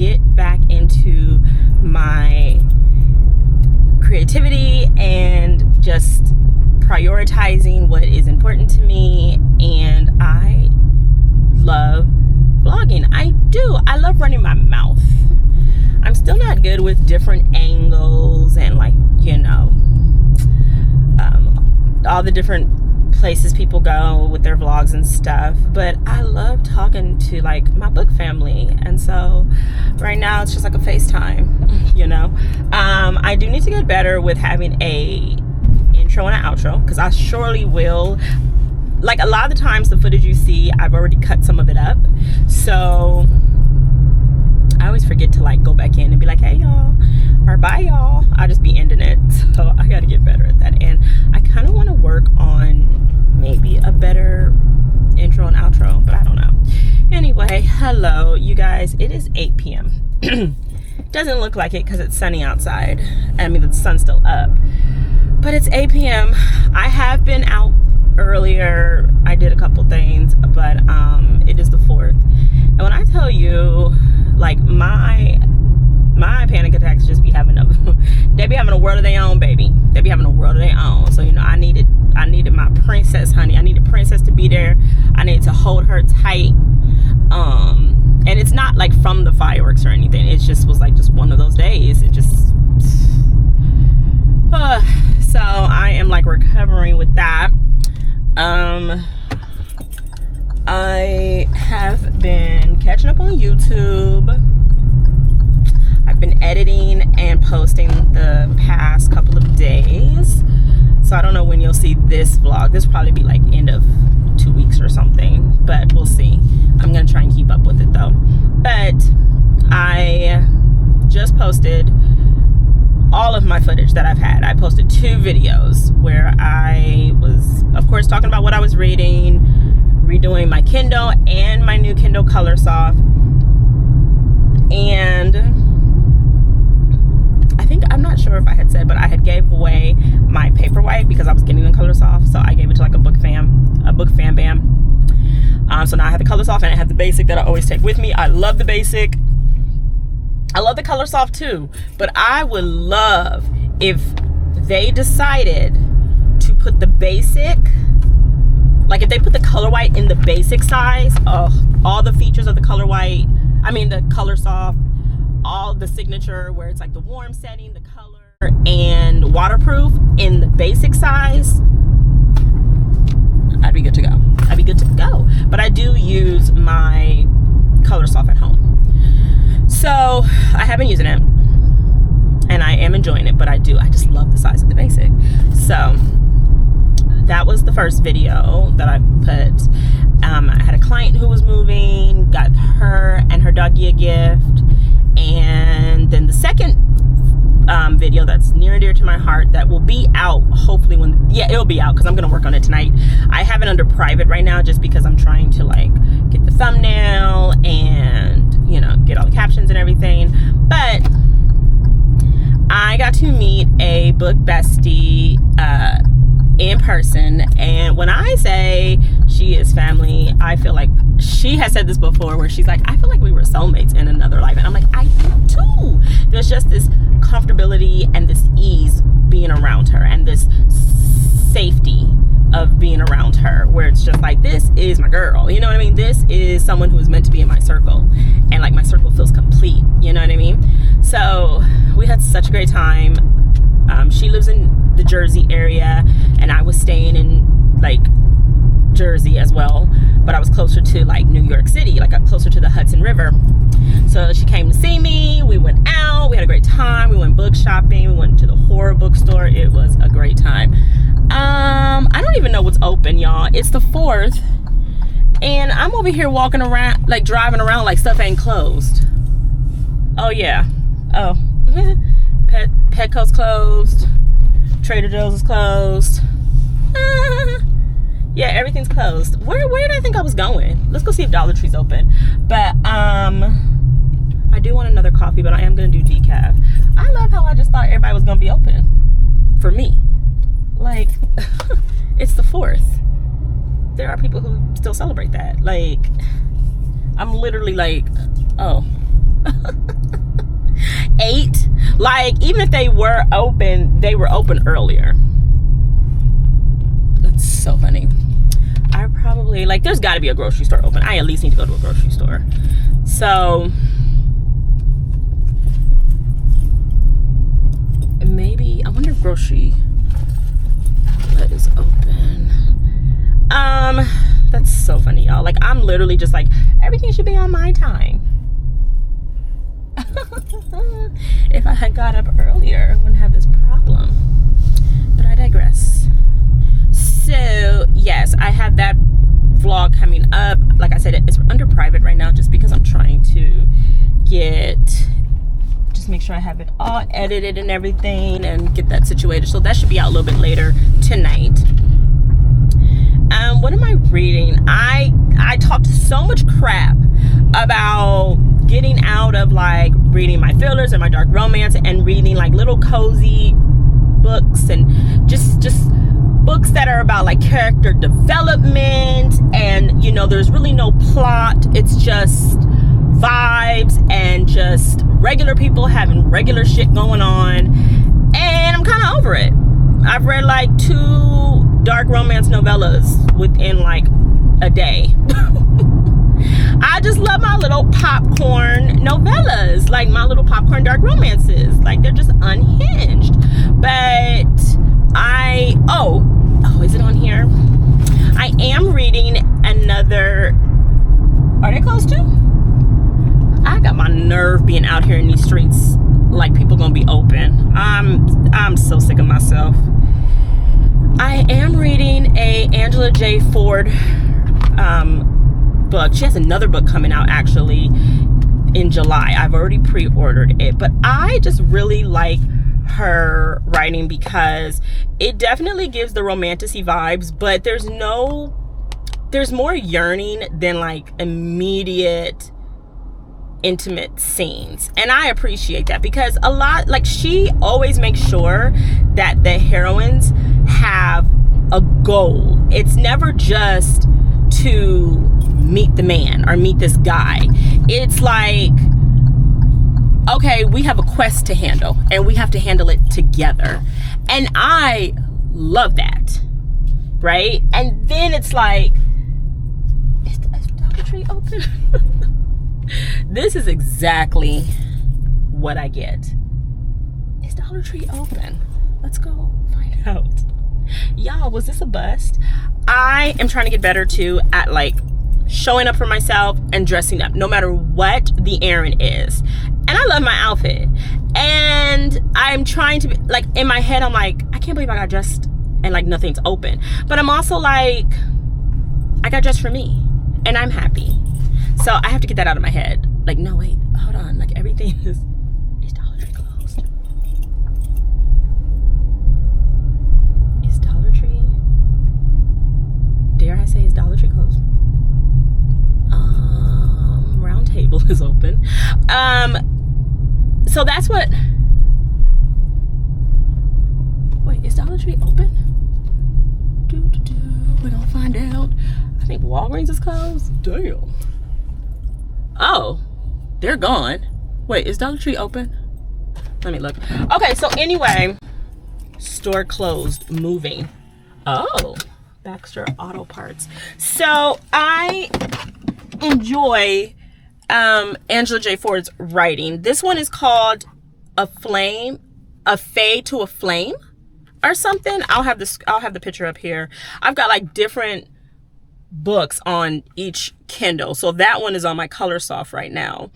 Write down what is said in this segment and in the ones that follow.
get back into my creativity and just prioritizing what is important to me. And I love vlogging. I do. I love running my mouth. I'm still not good with different angles and, like, you know, all the different places people go with their vlogs and stuff, but I love talking to, like, my book family. And so right now it's just like a FaceTime, you know. I do need to get better with having a intro and an outro, because I surely will. Like, a lot of the times the footage you see, I've already cut some of it up, so I always forget to, like, go back in and be like, hey y'all, or bye y'all. I'll just be ending it. So I gotta get better at that. And I kind of want to work on maybe a better intro and outro, but I don't know. Anyway, hello you guys. It is 8 p.m. Doesn't look like it because it's sunny outside. I mean, the sun's still up, but it's 8 p.m. I have been out earlier. I did a couple things, but it is the 4th. And when I tell you, like, my panic attacks just be having they be having a world of their own, baby. They be having a world of their own. So, you know, I needed my princess, honey. I needed princess to be there. I needed to hold her tight. And it's not like from the fireworks or anything. It just was like just one of those days. It just so I am, like, recovering with that. I have been catching up on YouTube. I've been editing and posting the past couple of days. So I don't know when you'll see this vlog. This will probably be like end of 2 weeks or something, but we'll see. I'm gonna try and keep up with it though. But I just posted all of my footage that I've had. I posted 2 videos where I was, of course, talking about what I was reading, redoing my Kindle and my new Kindle Color Soft. And I think, I'm not sure if I had said, but I had gave away my Paperwhite because I was getting the Color Soft, so I gave it to, like, a book fan bam. So now I have the Color Soft and I have the basic that I always take with me. I love the basic. I love the Color Soft too, but I would love if they decided to put the basic, like if they put the Color White in the basic size, all the features of the the Color Soft, all the signature where it's like the warm setting, the color, and waterproof in the basic size, I'd be good to go. I'd be good to go. But I do use my Color Soft at home. So I have been using it and I am enjoying it, but I just love the size of the basic. So that was the first video that I put. I had a client who was moving, got her and her doggy a gift. And then the second video that's near and dear to my heart that will be out hopefully it'll be out because I'm gonna work on it tonight. I have it under private right now just because I'm trying to, like, get the thumbnail and, you know, get all the captions and everything. But I got to meet a book bestie in person, and when I say she is family, I feel like she has said this before where she's like, I feel like we were soulmates in another life. And I'm like, I do too. There's just this comfortability and this ease being around her and this safety of being around her where it's just like, this is my girl, you know what I mean? This is someone who is meant to be in my circle, and, like, my circle feels complete, you know what I mean? So we had such a great time. She lives in the Jersey area and I was staying in, like, Jersey as well, but I was closer to, like, New York City, like, closer to the Hudson River. So she came to see me. We went out, we had a great time. We went book shopping, we went to the horror bookstore. It was a great time. I don't even know what's open, y'all. It's the 4th and I'm over here walking around, like, driving around like stuff ain't closed. Oh yeah. Oh Petco's closed, Trader Joe's is closed. Yeah, everything's closed. Where did I think I was going? Let's go see if Dollar Tree's open. But I do want another coffee, but I am gonna do decaf. I love how I just thought everybody was gonna be open for me. Like, it's the 4th. There are people who still celebrate that. Like, I'm literally like, oh, 8. Like, even if they were open earlier. That's so funny. I probably, like, there's got to be a grocery store open. I at least need to go to a grocery store. So maybe, I wonder if grocery outlet is open. That's so funny, y'all. Like, I'm literally just like, everything should be on my time. If I had got up earlier, I wouldn't have this problem. But I digress. So yes, I have that vlog coming up. Like I said, it's under private right now just because I'm trying to just make sure I have it all edited and everything and get that situated. So that should be out a little bit later tonight. What am I reading? I talked so much crap about getting out of like reading my fillers and my dark romance and reading like little cozy books and just books that are about like character development, and you know, there's really no plot. It's just vibes and just regular people having regular shit going on, and I'm kind of over it. I've read like 2 dark romance novellas within like a day. I just love my little popcorn novellas, like my little popcorn dark romances. Like, they're just unhinged. But is it on here? I am reading another. Are they closed too? I got my nerve being out here in these streets like people gonna be open. I'm so sick of myself. I am reading a Angela J. Ford book. She has another book coming out actually in July. I've already pre-ordered it, but I just really like her writing because it definitely gives the romanticy vibes, but there's more yearning than like immediate intimate scenes, and I appreciate that because a lot, like, she always makes sure that the heroines have a goal. It's never just to meet the man or meet this guy. It's like, okay, we have a quest to handle and we have to handle it together, and I love that, right? And then it's like, is Dollar Tree open? This is exactly what I get. Is Dollar Tree open? Let's go find out. Y'all, was this a bust? I am trying to get better too at like showing up for myself and dressing up no matter what the errand is. And I love my outfit. And I'm trying to be like, in my head, I'm like, I can't believe I got dressed and like nothing's open. But I'm also like, I got dressed for me and I'm happy. So I have to get that out of my head. Like, no, wait, hold on. Like, everything is Dollar Tree closed? Is Dollar Tree? Dare I say, is Dollar Tree closed? Round Table is open. So that's what. Wait, is Dollar Tree open? We're gonna find out. I think Walgreens is closed. Damn. Oh, they're gone. Wait, is Dollar Tree open? Let me look. Okay, so anyway, store closed, moving. Oh, Baxter Auto Parts. So I enjoy Angela J. Ford's writing. This one is called A Fade to a Flame or something. I'll have the picture up here. I've got like different books on each Kindle, so that one is on my Color Soft right now,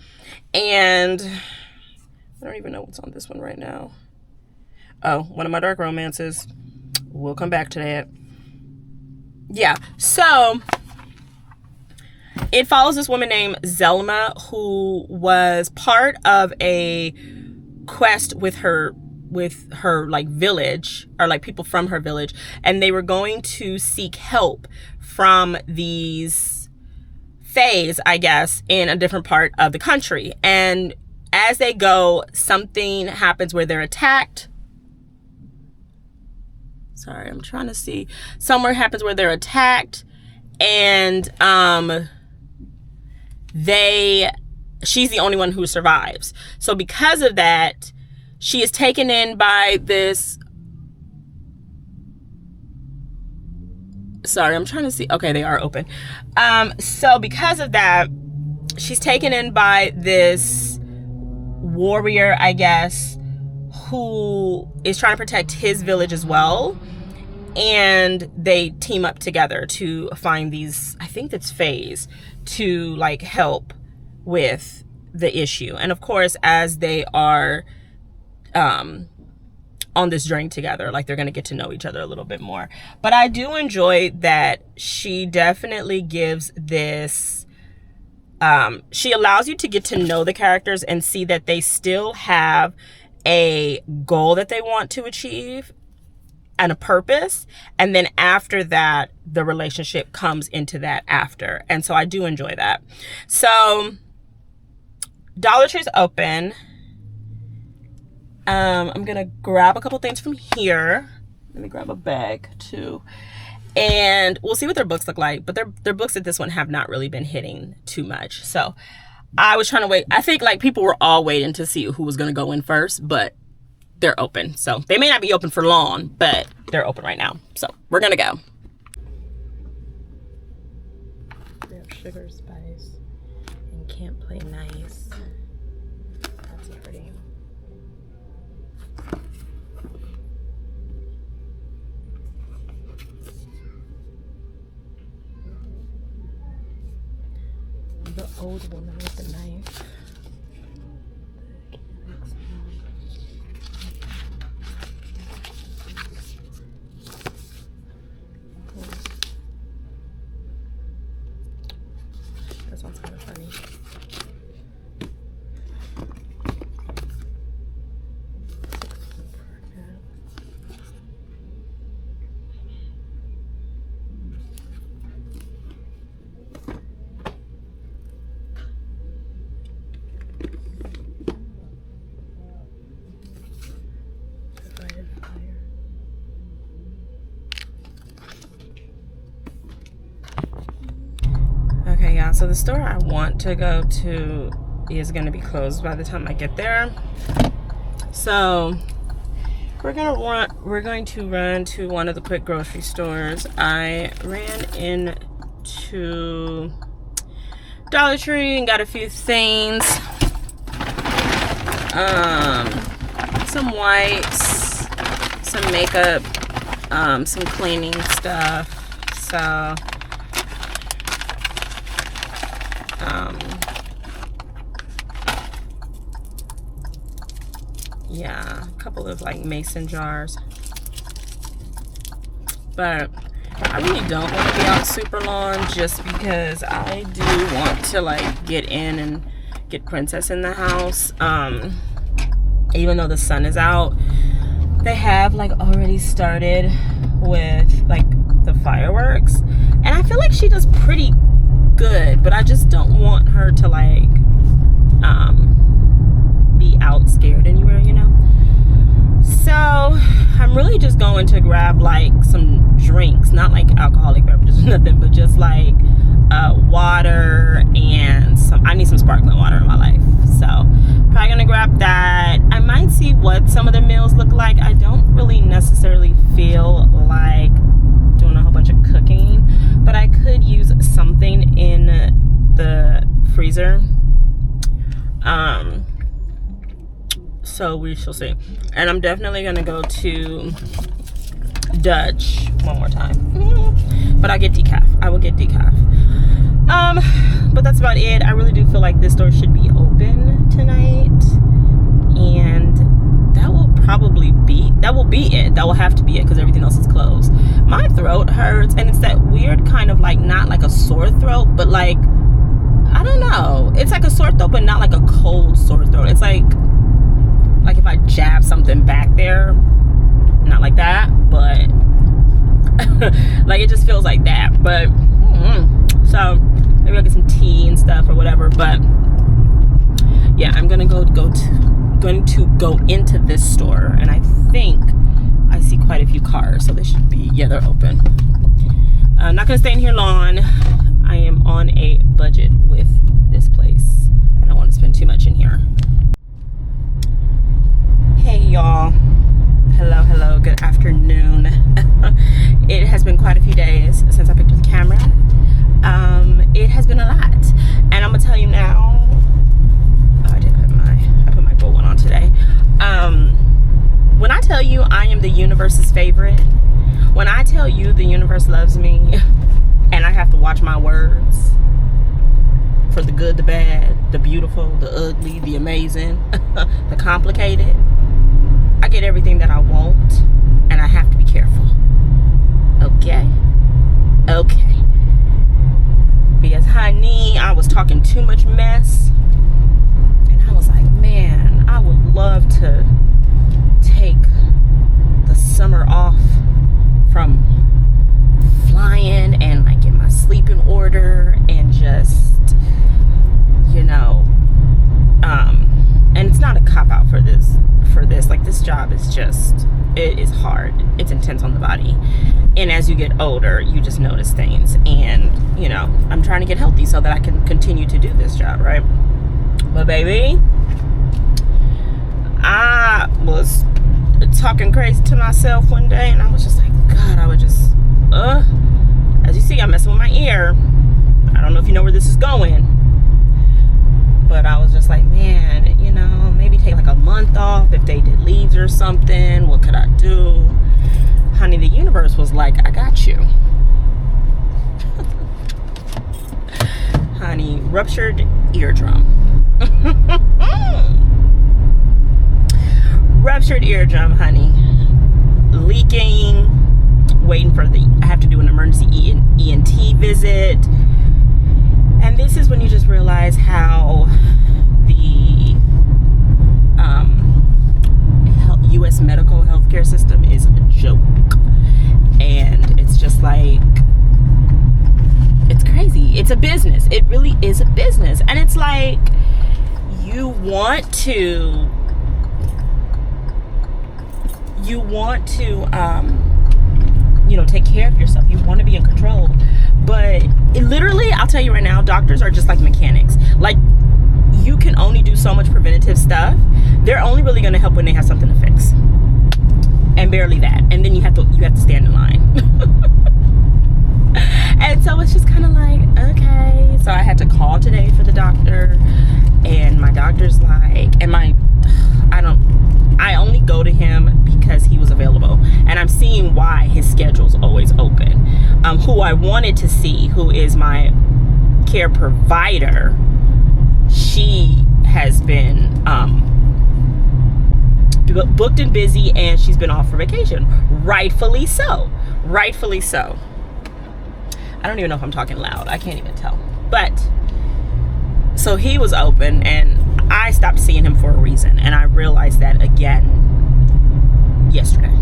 and I don't even know what's on this one right now. Oh, one of my dark romances. We'll come back to that. Yeah, so it follows this woman named Zelma who was part of a quest with her like village, or like people from her village, and they were going to seek help from these fays, I guess, in a different part of the country. And as they go, something happens where they're attacked. Sorry, I'm trying to see. Somewhere happens where they're attacked, and they she's the only one who survives. So because of that, she is taken in by this, sorry, I'm trying to see. Okay, they are open. So because of that, she's taken in by this warrior, I guess, who is trying to protect his village as well. And they team up together to find these, I think it's Fays, to like help with the issue. And of course, as they are on this journey together, like they're going to get to know each other a little bit more. But I do enjoy that she definitely gives this, she allows you to get to know the characters and see that they still have a goal that they want to achieve and a purpose. And then after that, the relationship comes into that after. And so I do enjoy that. So Dollar Tree's open. I'm gonna grab a couple things from here. Let me grab a bag too, and we'll see what their books look like. But their books at this one have not really been hitting too much. So I was trying to wait. I think like people were all waiting to see who was gonna go in first, but they're open. So they may not be open for long, but they're open right now. So we're gonna go. We have Sugar Spice and Can't Play Nice. That's pretty. The old woman with the knife. That sounds kind of funny. Okay, yeah, so the store I want to go to is going to be closed by the time I get there. So we're going to run to one of the quick grocery stores. I ran into Dollar Tree and got a few things. Some wipes, some makeup, some cleaning stuff. So yeah, a couple of like mason jars. But I really don't want to be out super long just because I do want to like get in and get Princess in the house. Even though the sun is out, they have like already started with like the fireworks, and I feel like she does pretty good, but I just don't want her to like be out scared anywhere, you know. So I'm really just going to grab like some drinks, not like alcoholic beverages or nothing, but just like water and I need some sparkling water in my life. So probably gonna grab that. I might see what some of the meals look like. I don't really necessarily feel like doing a whole bunch of cooking, but I could use something in the freezer. So we shall see. And I'm definitely gonna go to Dutch one more time. But I get decaf. I will get decaf. But that's about it. I really do feel like this store should be open tonight. And that will be it. That will have to be it because everything else is closed. My throat hurts, and it's that weird kind of like, not like a sore throat, but like, I don't know. It's like a sore throat, but not like a cold sore throat. It's like if I jab something back there, not like that, but like it just feels like that. But so maybe I'll get some tea and stuff or whatever. But yeah, I'm gonna going to go into this store, and I think I see quite a few cars, so they should be, yeah, they're open. I'm not gonna stay in here long. I am on a budget with this place. I don't want to universe's favorite. When I tell you the universe loves me and I have to watch my words for the good, the bad, the beautiful, the ugly, the amazing, the complicated, I get everything that I want, and I have to be careful. Okay? Okay. Because, honey, I was talking too much mess, and I was like, man, I would love to take the summer off from flying and like get my sleep in order and just, you know, and it's not a cop out for this. Like, this job is just, it is hard. It's intense on the body. And as you get older, you just notice things. And, you know, I'm trying to get healthy so that I can continue to do this job, right? But baby, I was talking crazy to myself one day, and I was just like, God, I would just, as you see, I'm messing with my ear. I don't know if you know where this is going, but I was just like, man, you know, maybe take like a month off if they did leaves or something. What could I do? Honey, the universe was like, I got you. Honey, ruptured eardrum. Ruptured eardrum, honey. Leaking. Waiting for I have to do an emergency ENT visit. And this is when you just realize how the U.S. medical healthcare system is a joke. And it's just like, it's crazy. It's a business. It really is a business. And it's like, you want to you know, take care of yourself. You want to be in control. But literally, I'll tell you right now, doctors are just like mechanics. Like, you can only do so much preventative stuff. They're only really going to help when they have something to fix. And barely that. And then you have to stand in line. And so it's just kind of like, okay. So I had to call today for the doctor. And my doctor's like, I only go to him because he was available. And I'm seeing why his schedule's always open. Who I wanted to see, who is my care provider, she has been booked and busy, and she's been off for vacation. Rightfully so. Rightfully so. I don't even know if I'm talking loud. I can't even tell. But so he was open, and I stopped seeing him for a reason, and I realized that again yesterday.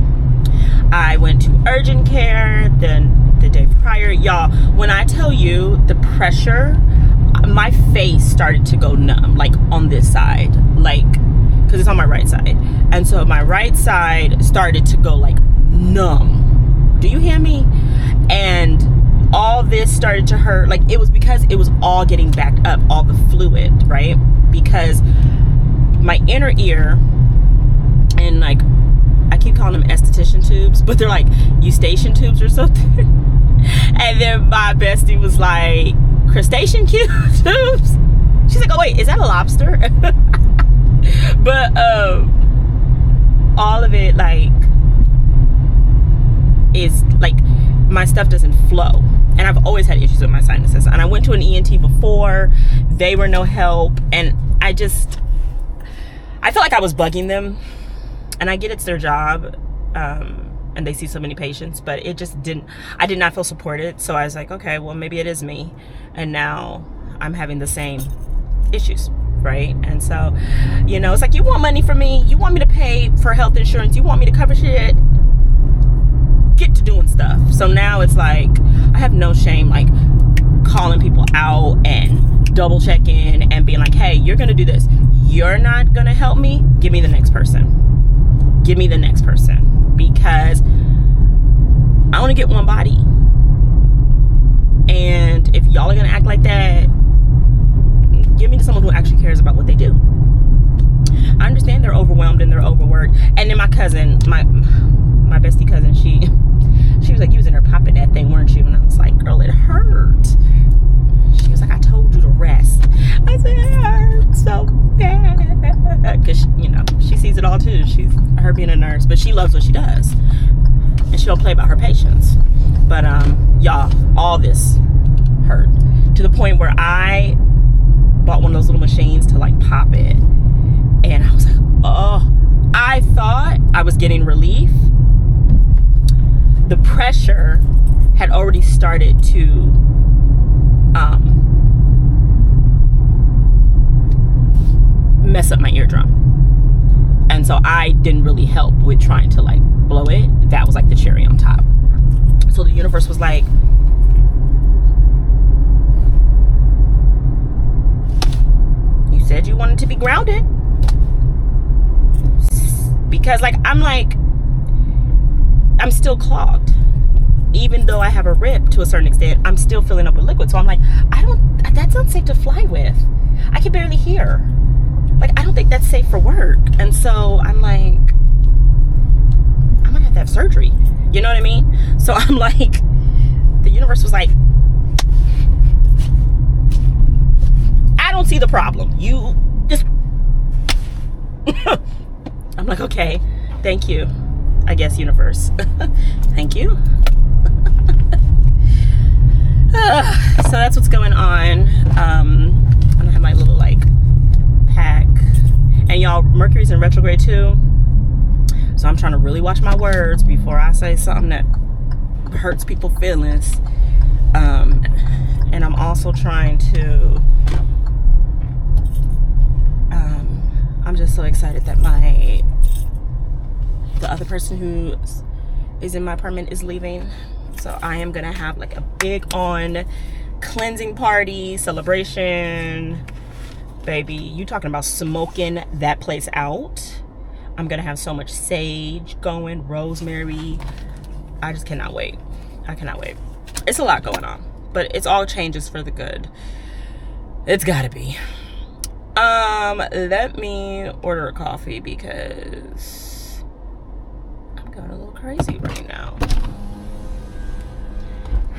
I went to urgent care the day prior. Y'all, when I tell you the pressure, my face started to go numb, like on this side, like, because it's on my right side. And so my right side started to go like numb. Do you hear me? And all this started to hurt. Like, it was because it was all getting backed up, all the fluid, right? Because my inner ear, and like, I keep calling them esthetician tubes, but they're like eustachian tubes or something. And then my bestie was like, crustacean tubes? She's like, oh wait, is that a lobster? But all of it, like, is like, my stuff doesn't flow. And I've always had issues with my sinuses. And I went to an ENT before. They were no help. And I felt like I was bugging them. And I get it's their job. And they see so many patients. But it just I did not feel supported. So I was like, okay, well, maybe it is me. And now I'm having the same issues, right? And so, you know, it's like, you want money from me. You want me to pay for health insurance. You want me to cover shit. Get to doing stuff. So now it's like, I have no shame, like, calling people out and double checking and being like, hey, you're gonna do this. You're not gonna help me. Give me the next person. Give me the next person. Because I only get one body. And if y'all are gonna act like that, give me to someone who actually cares about what they do. I understand they're overwhelmed and they're overworked. And then my cousin, my bestie cousin, she was like, you was in there popping that thing, weren't you? And I was like, girl, it hurt. She was like, I told you to rest. I said, it hurt so bad. Because, you know, she sees it all y'all too. She's her being a nurse, but she loves what she does, and she don't play about her patients. But y'all, all this hurt to the point where I bought one of those little machines to like pop it, and I was like, oh, I thought I was getting relief. The pressure had already started to mess up my eardrum, and so I didn't really help with trying to like blow it. That was like the cherry on top. So the universe was like, you said you wanted to be grounded, because like I'm still clogged. Even though I have a rip to a certain extent, I'm still filling up with liquid. So I'm like, that's unsafe to fly with. I can barely hear. Like, I don't think that's safe for work. And so I'm like, I might have to have surgery. You know what I mean? So I'm like, the universe was like, I don't see the problem. You just, I'm like, okay, thank you. I guess, universe. Thank you. So that's what's going on. I'm gonna have my little like pack, and y'all, Mercury's in retrograde too, so I'm trying to really watch my words before I say something that hurts people's feelings. And I'm also trying to I'm just so excited that the other person who is in my apartment is leaving. So I am gonna have like a big on cleansing party celebration. Baby, you talking about smoking that place out. I'm gonna have so much sage going, rosemary. I just cannot wait. I cannot wait. It's a lot going on, but it's all changes for the good. It's gotta be. Let me order a coffee because I'm going a little crazy right now.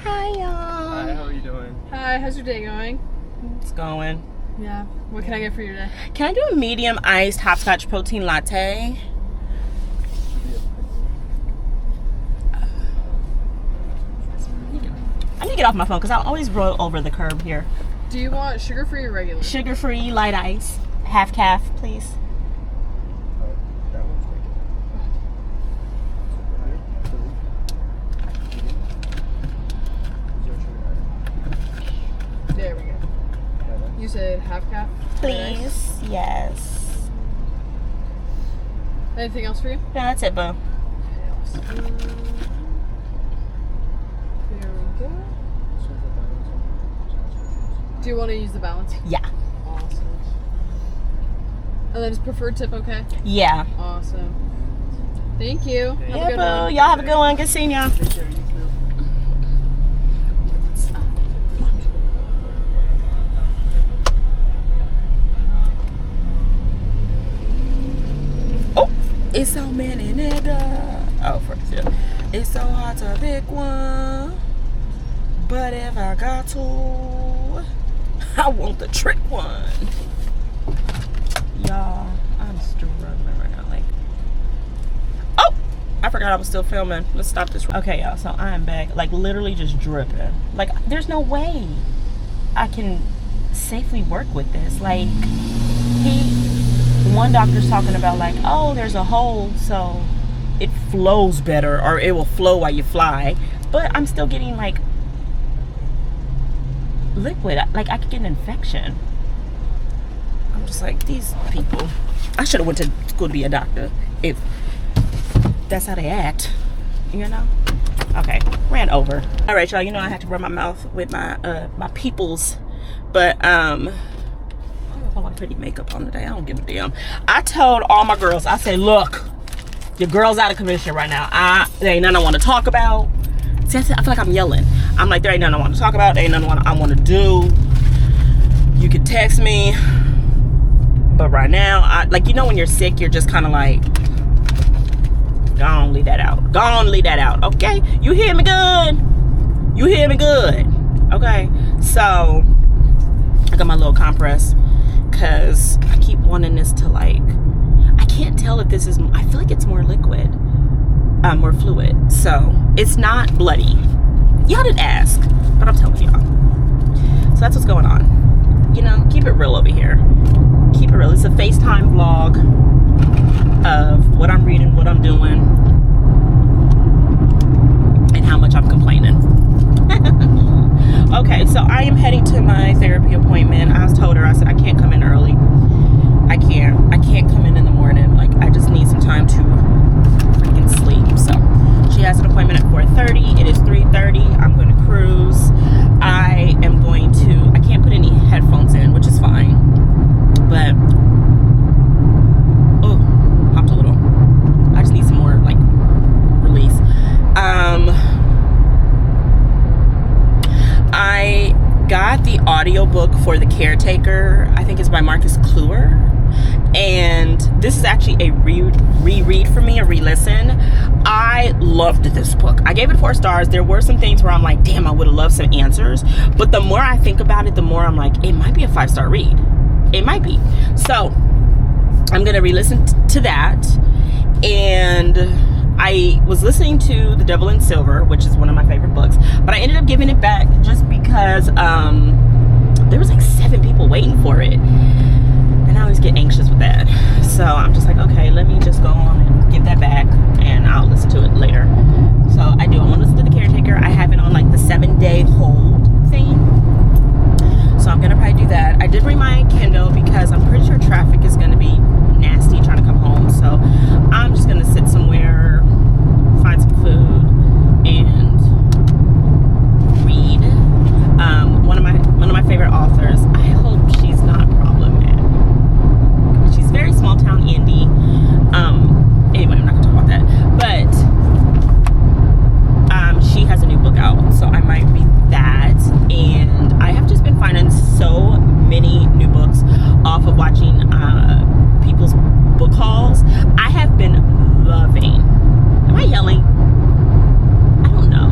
Hi, y'all. Hi, how are you doing? Hi, how's your day going? It's going. Yeah. What can I get for you today? Can I do a medium iced hopscotch protein latte? I need to get off my phone because I'll always roll over the curb here. Do you want sugar-free or regular? Sugar-free, light ice, half calf, please. There we go. You said half cap? Please, yes. Anything else for you? No, that's it, boo. There we go. Do you want to use the balance? Yeah. Awesome. And then is preferred tip okay? Yeah. Awesome. Thank you. Have a Yeah, good boo. one. Y'all have a good one. Good seeing y'all. Take care, you too. Oh, it's so many niggas. Oh, first, yeah. It's so hard to pick one, but if I got to, I want the trick one. Y'all, I'm struggling right now. Like, oh, I forgot I was still filming. Let's stop this. Okay, y'all. So I'm back. Like, literally just dripping. Like, there's no way I can safely work with this. Like, one doctor's talking about like, oh, there's a hole, so it flows better, or it will flow while you fly. But I'm still getting like liquid. Like, I could get an infection. I'm just like, these people. I should have went to school to be a doctor if that's how they act, you know. Okay, ran over. All right, y'all, you know I had to rub my mouth with my my peoples, but I want pretty makeup on today. I don't give a damn. I told all my girls, I said, look, your girl's out of commission right now. There ain't nothing I want to talk about. See, I feel like I'm yelling. I'm like, there ain't nothing I want to talk about. There ain't nothing I want to do. You can text me. But right now, like, you know when you're sick, you're just kind of like, go on, leave that out. Go on, leave that out. Okay? You hear me good? You hear me good? Okay? So, I got my little compress. Because I keep wanting this to, like, I can't tell if this is, I feel like it's more liquid, more fluid. So it's not bloody. Y'all didn't ask, but I'm telling y'all. So that's what's going on. You know, keep it real over here. Keep it real. It's a FaceTime vlog of what I'm reading, what I'm doing, and how much I'm complaining. Okay, so I am heading to my therapy appointment. I told her, I said, I can't come in early. I can't come in the morning. Like, I just need some time to freaking sleep. So she has an appointment at 4:30. It is 3:30. I'm going to cruise. I can't put any headphones in, which is fine. But, oh, popped a little. I just need some more, like, release. I got the audiobook for The Caretaker. I think it's by Marcus Kluwer. And this is actually a reread for me, a re-listen. I loved this book. I gave it 4 stars. There were some things where I'm like, damn, I would have loved some answers. But the more I think about it, the more I'm like, it might be a 5-star read. It might be. So I'm going to re-listen to that. And I was listening to The Devil in Silver, which is one of my favorite books. But I ended up giving it back just because there was like 7 people waiting for it. And I always get anxious with that. So I'm just like, okay, let me just go on and give that back, and I'll listen to it later. So I want to listen to The Caretaker. I have it on like the 7-day hold thing. So I'm going to probably do that. I did bring my Kindle because I'm pretty sure traffic is going to be nasty trying to come home. So I'm just going to sit somewhere, find some food, and read. One of my favorite authors. I hope she's not problematic. She's very small town indie. Anyway, I'm not gonna talk about that. But she has a new book out, so I might read that. And I have just been finding so many new books off of watching people's book hauls. I have been loving. Am I yelling? I don't know.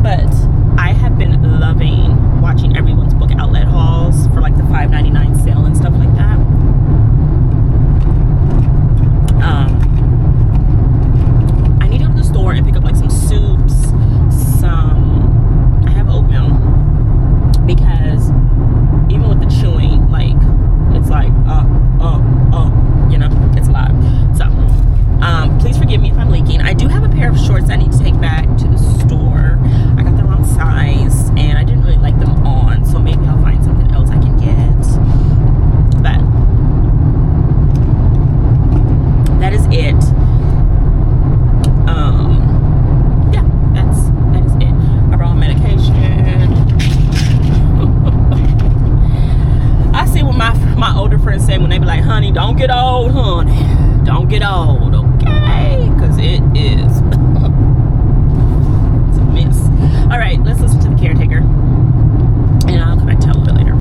But I have been loving watching everyone's book outlet hauls for like the $5.99 sale and stuff like that. I need to go to the store and pick up like some soups, I have oatmeal, because even with the chewing, like, it's like, you know, it's a lot. So, please forgive me if I'm leaking. I do have a pair of shorts I need to take back to the store. I got the wrong size, and I didn't really like them on, so maybe I'll find something else I can get. But that is it. Yeah, that is it. I brought medication. I see what my older friends say when they be like, honey, don't get old, honey. Don't get old, okay? Because it is. It's a mess. All right, let's listen to The Caretaker, and I'll come back to you a little bit later.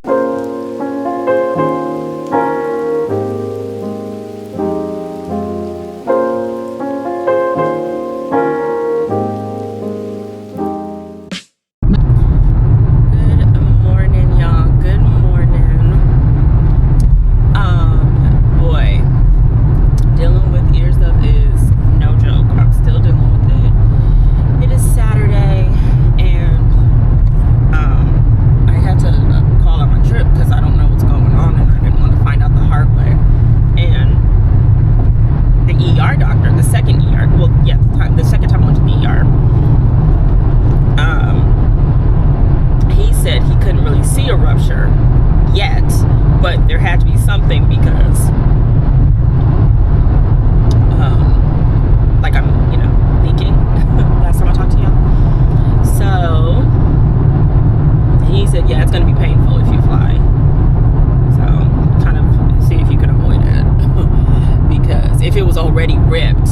Already ripped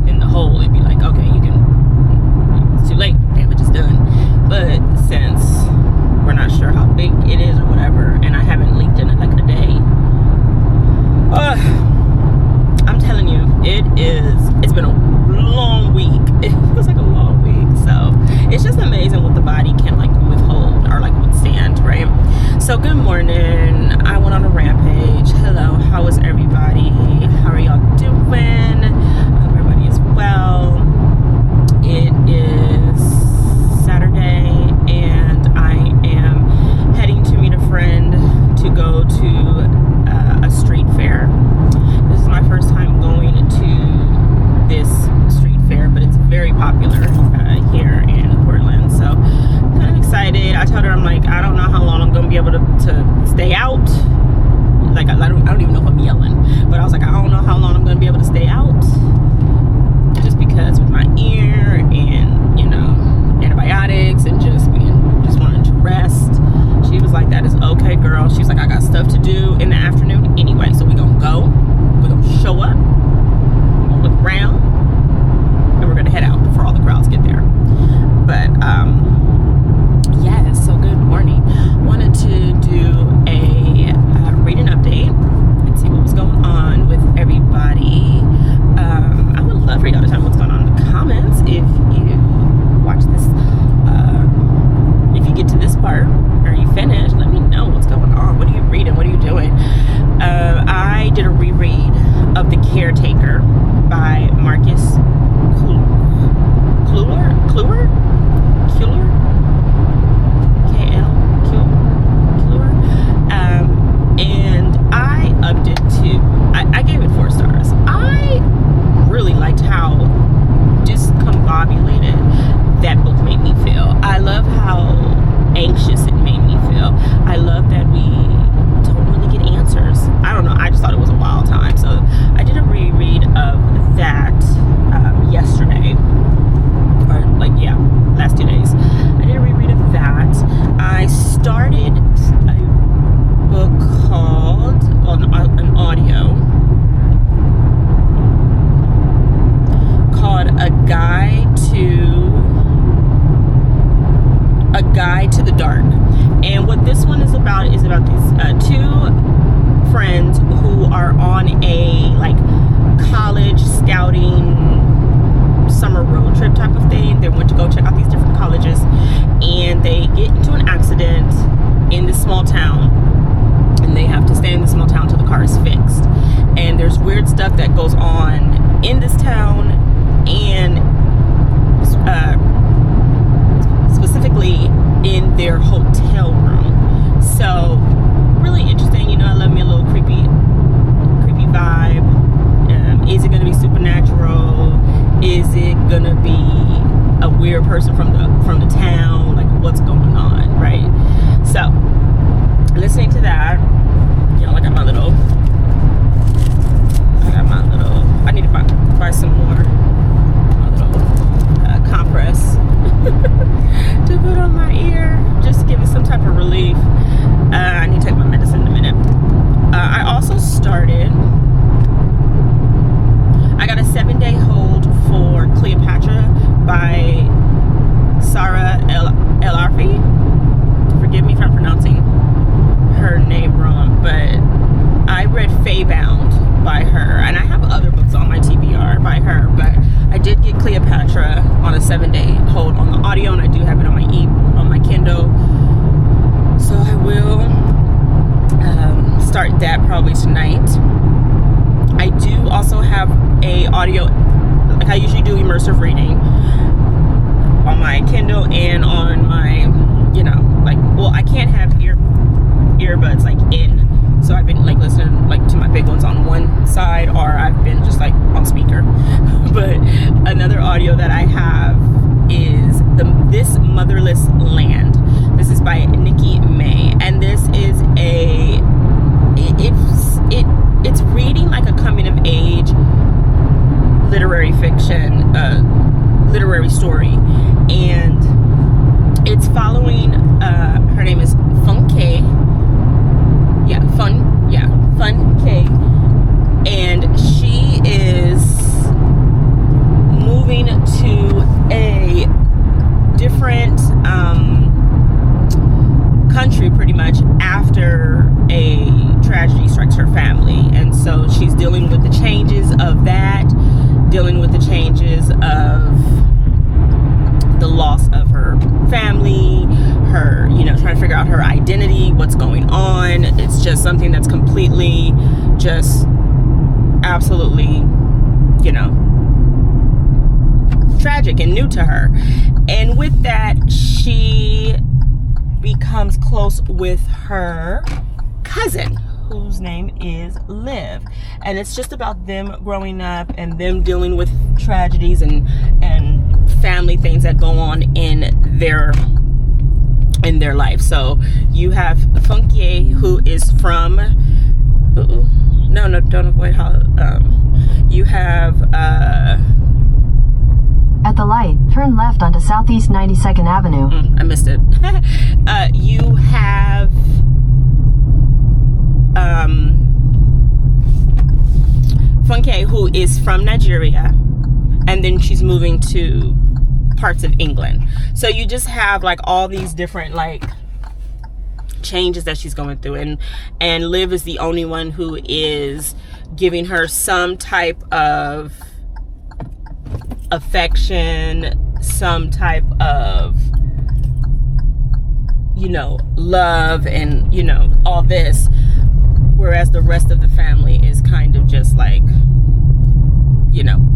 in the hole, it'd be like, okay, it's too late, damage is done. But since we're not sure how big it is or whatever, and I haven't leaked in it like a day, I'm telling you, it's been a long week. It feels like a long week. So it's just amazing what the body can like withhold or like withstand, right? So good morning. I went on a rampage. Hello, how is everybody? How discombobulated that book made me feel. I love how anxious it made me feel. I love that we don't really get answers. I don't know. I just thought it was a wild time. So I did a reread of that yesterday. Or last 2 days. I did a reread of that. I started a book called, an audio called A Guide to the Dark. And what this one is about these two friends who are on a college scouting summer road trip type of thing. They went to go check out these different colleges, and they get into an accident in this small town, and they have to stay in this small town until the car is fixed. And there's weird stuff that goes on in this town, and specifically in their hotel room. So really interesting. I love me a little creepy vibe. Is it gonna be supernatural? Is it gonna be a weird person from the town? What's going on, right? So listening to that, I got my little I need to buy some more compress to put on my ear, just to give it some type of relief. I need to take my medicine in a minute. I also started, I got a 7-day hold for Cleopatra by Sarah El Arfi. Forgive me if I'm pronouncing her name wrong, but I read Feybound by her, and I have other books on my TBR by her, but I did get Cleopatra on a 7-day hold on the audio, and I do have it on my Kindle. So I will start that probably tonight. I do also have a audio, I usually do immersive reading on my Kindle and on my, I can't have earbuds in, so I've been listening to my big ones on one side, or I've been just on speaker. But another audio that I have is This Motherless Land. This is by Nikki May, and this is it's reading like a coming of age literary fiction, literary story, and it's following her name is Fun K, and she is moving to a different country pretty much after a tragedy strikes her family, and so she's dealing with the changes of that, dealing with the changes of the loss of her family, her, trying to figure out her identity, what's going on. It's just something that's completely, just absolutely, tragic and new to her. And with that, she becomes close with her cousin, whose name is Liv, and it's just about them growing up and them dealing with tragedies and family things that go on in their life. So you have Funky, who is from don't avoid how you have at the light, turn left onto Southeast 92nd Avenue. I missed it. You have Funke, who is from Nigeria, and then she's moving to parts of England. So you just have all these different changes that she's going through, and Liv is the only one who is giving her some type of affection, some type of love, and all this, whereas the rest of the family is kind of just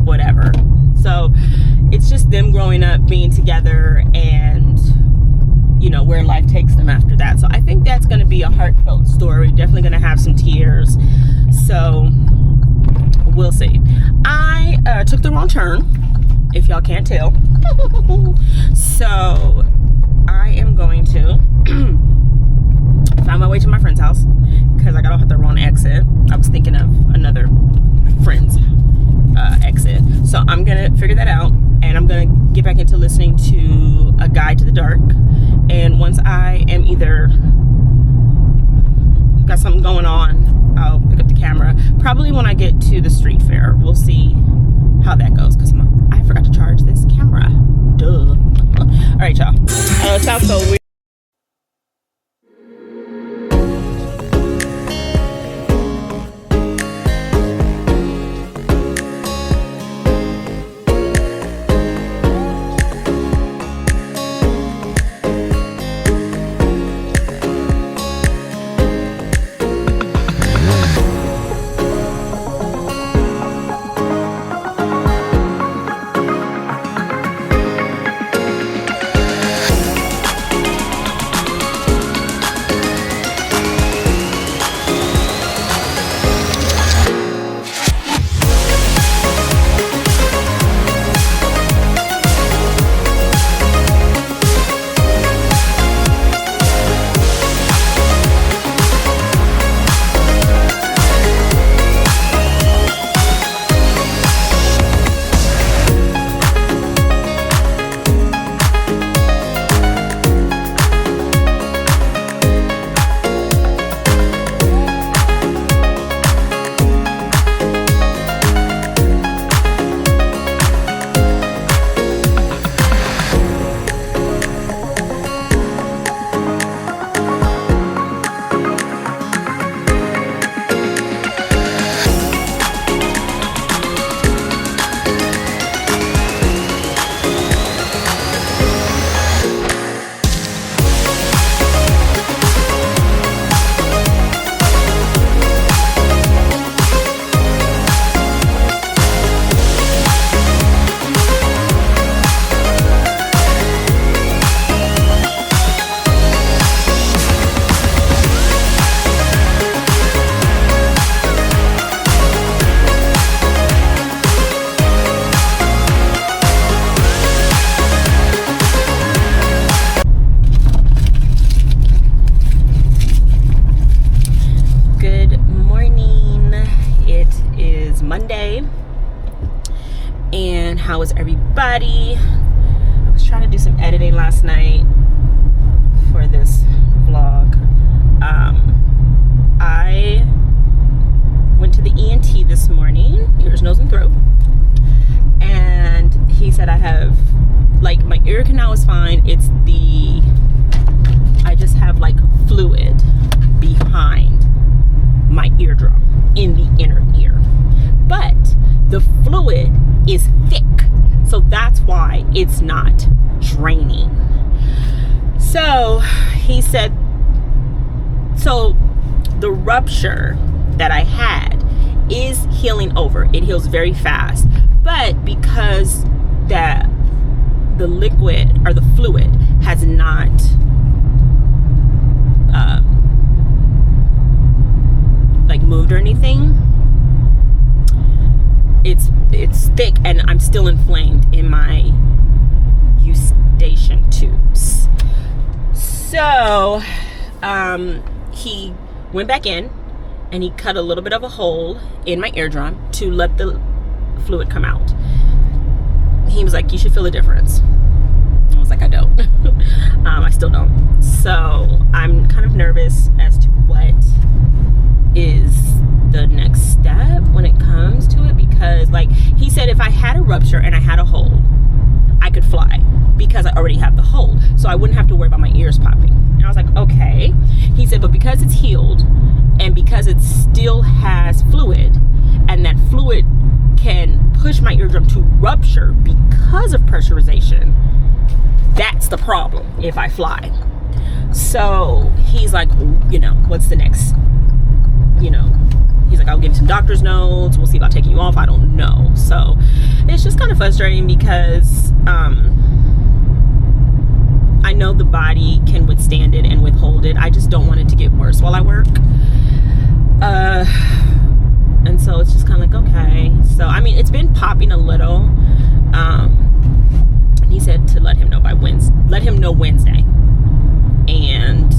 whatever. So it's just them growing up, being together, and where life takes them after that. So I think that's going to be a heartfelt story, definitely going to have some tears, so we'll see. I took the wrong turn if y'all can't tell. So I am going to find my way to my friend's house because I got off at the wrong exit. I was thinking of another friend's exit. So I'm gonna figure that out, and I'm gonna get back into listening to A Guide to the Dark. And once I am either got something going on, I'll pick up the camera. Probably when I get to the street fair. We'll see how that goes, because I forgot to charge this camera. Duh. All right, y'all. It sounds so weird. Monday, and how is everybody? I was trying to do some editing last night for this vlog. I went to the ENT this morning, ears, nose, and throat, and he said I have, like, my ear canal is fine. It's I just have like fluid behind my eardrum in the inner ear. But the fluid is thick, so that's why it's not draining. So he said, so the rupture that I had is healing over. It heals very fast, but because the liquid or the fluid has not like moved or anything, it's thick, and I'm still inflamed in my eustachian tubes. So he went back in and he cut a little bit of a hole in my eardrum to let the fluid come out. He was like, you should feel the difference. I was like, I don't. I still don't. So I'm kind of nervous as to what is the next step when it comes to it, because like he said, if I had a rupture and I had a hole, I could fly because I already have the hole, so I wouldn't have to worry about my ears popping. And I was like, okay. He said, but because it's healed and because it still has fluid, and that fluid can push my eardrum to rupture because of pressurization, that's the problem if I fly. So he's like, you know, what's the next, you know, he's like, I'll give you some doctor's notes, we'll see about taking you off, I don't know. So it's just kind of frustrating because I know the body can withstand it and withhold it. I just don't want it to get worse while I work. And so it's just kind of like, okay. So I mean, it's been popping a little, And he said to let him know Wednesday, and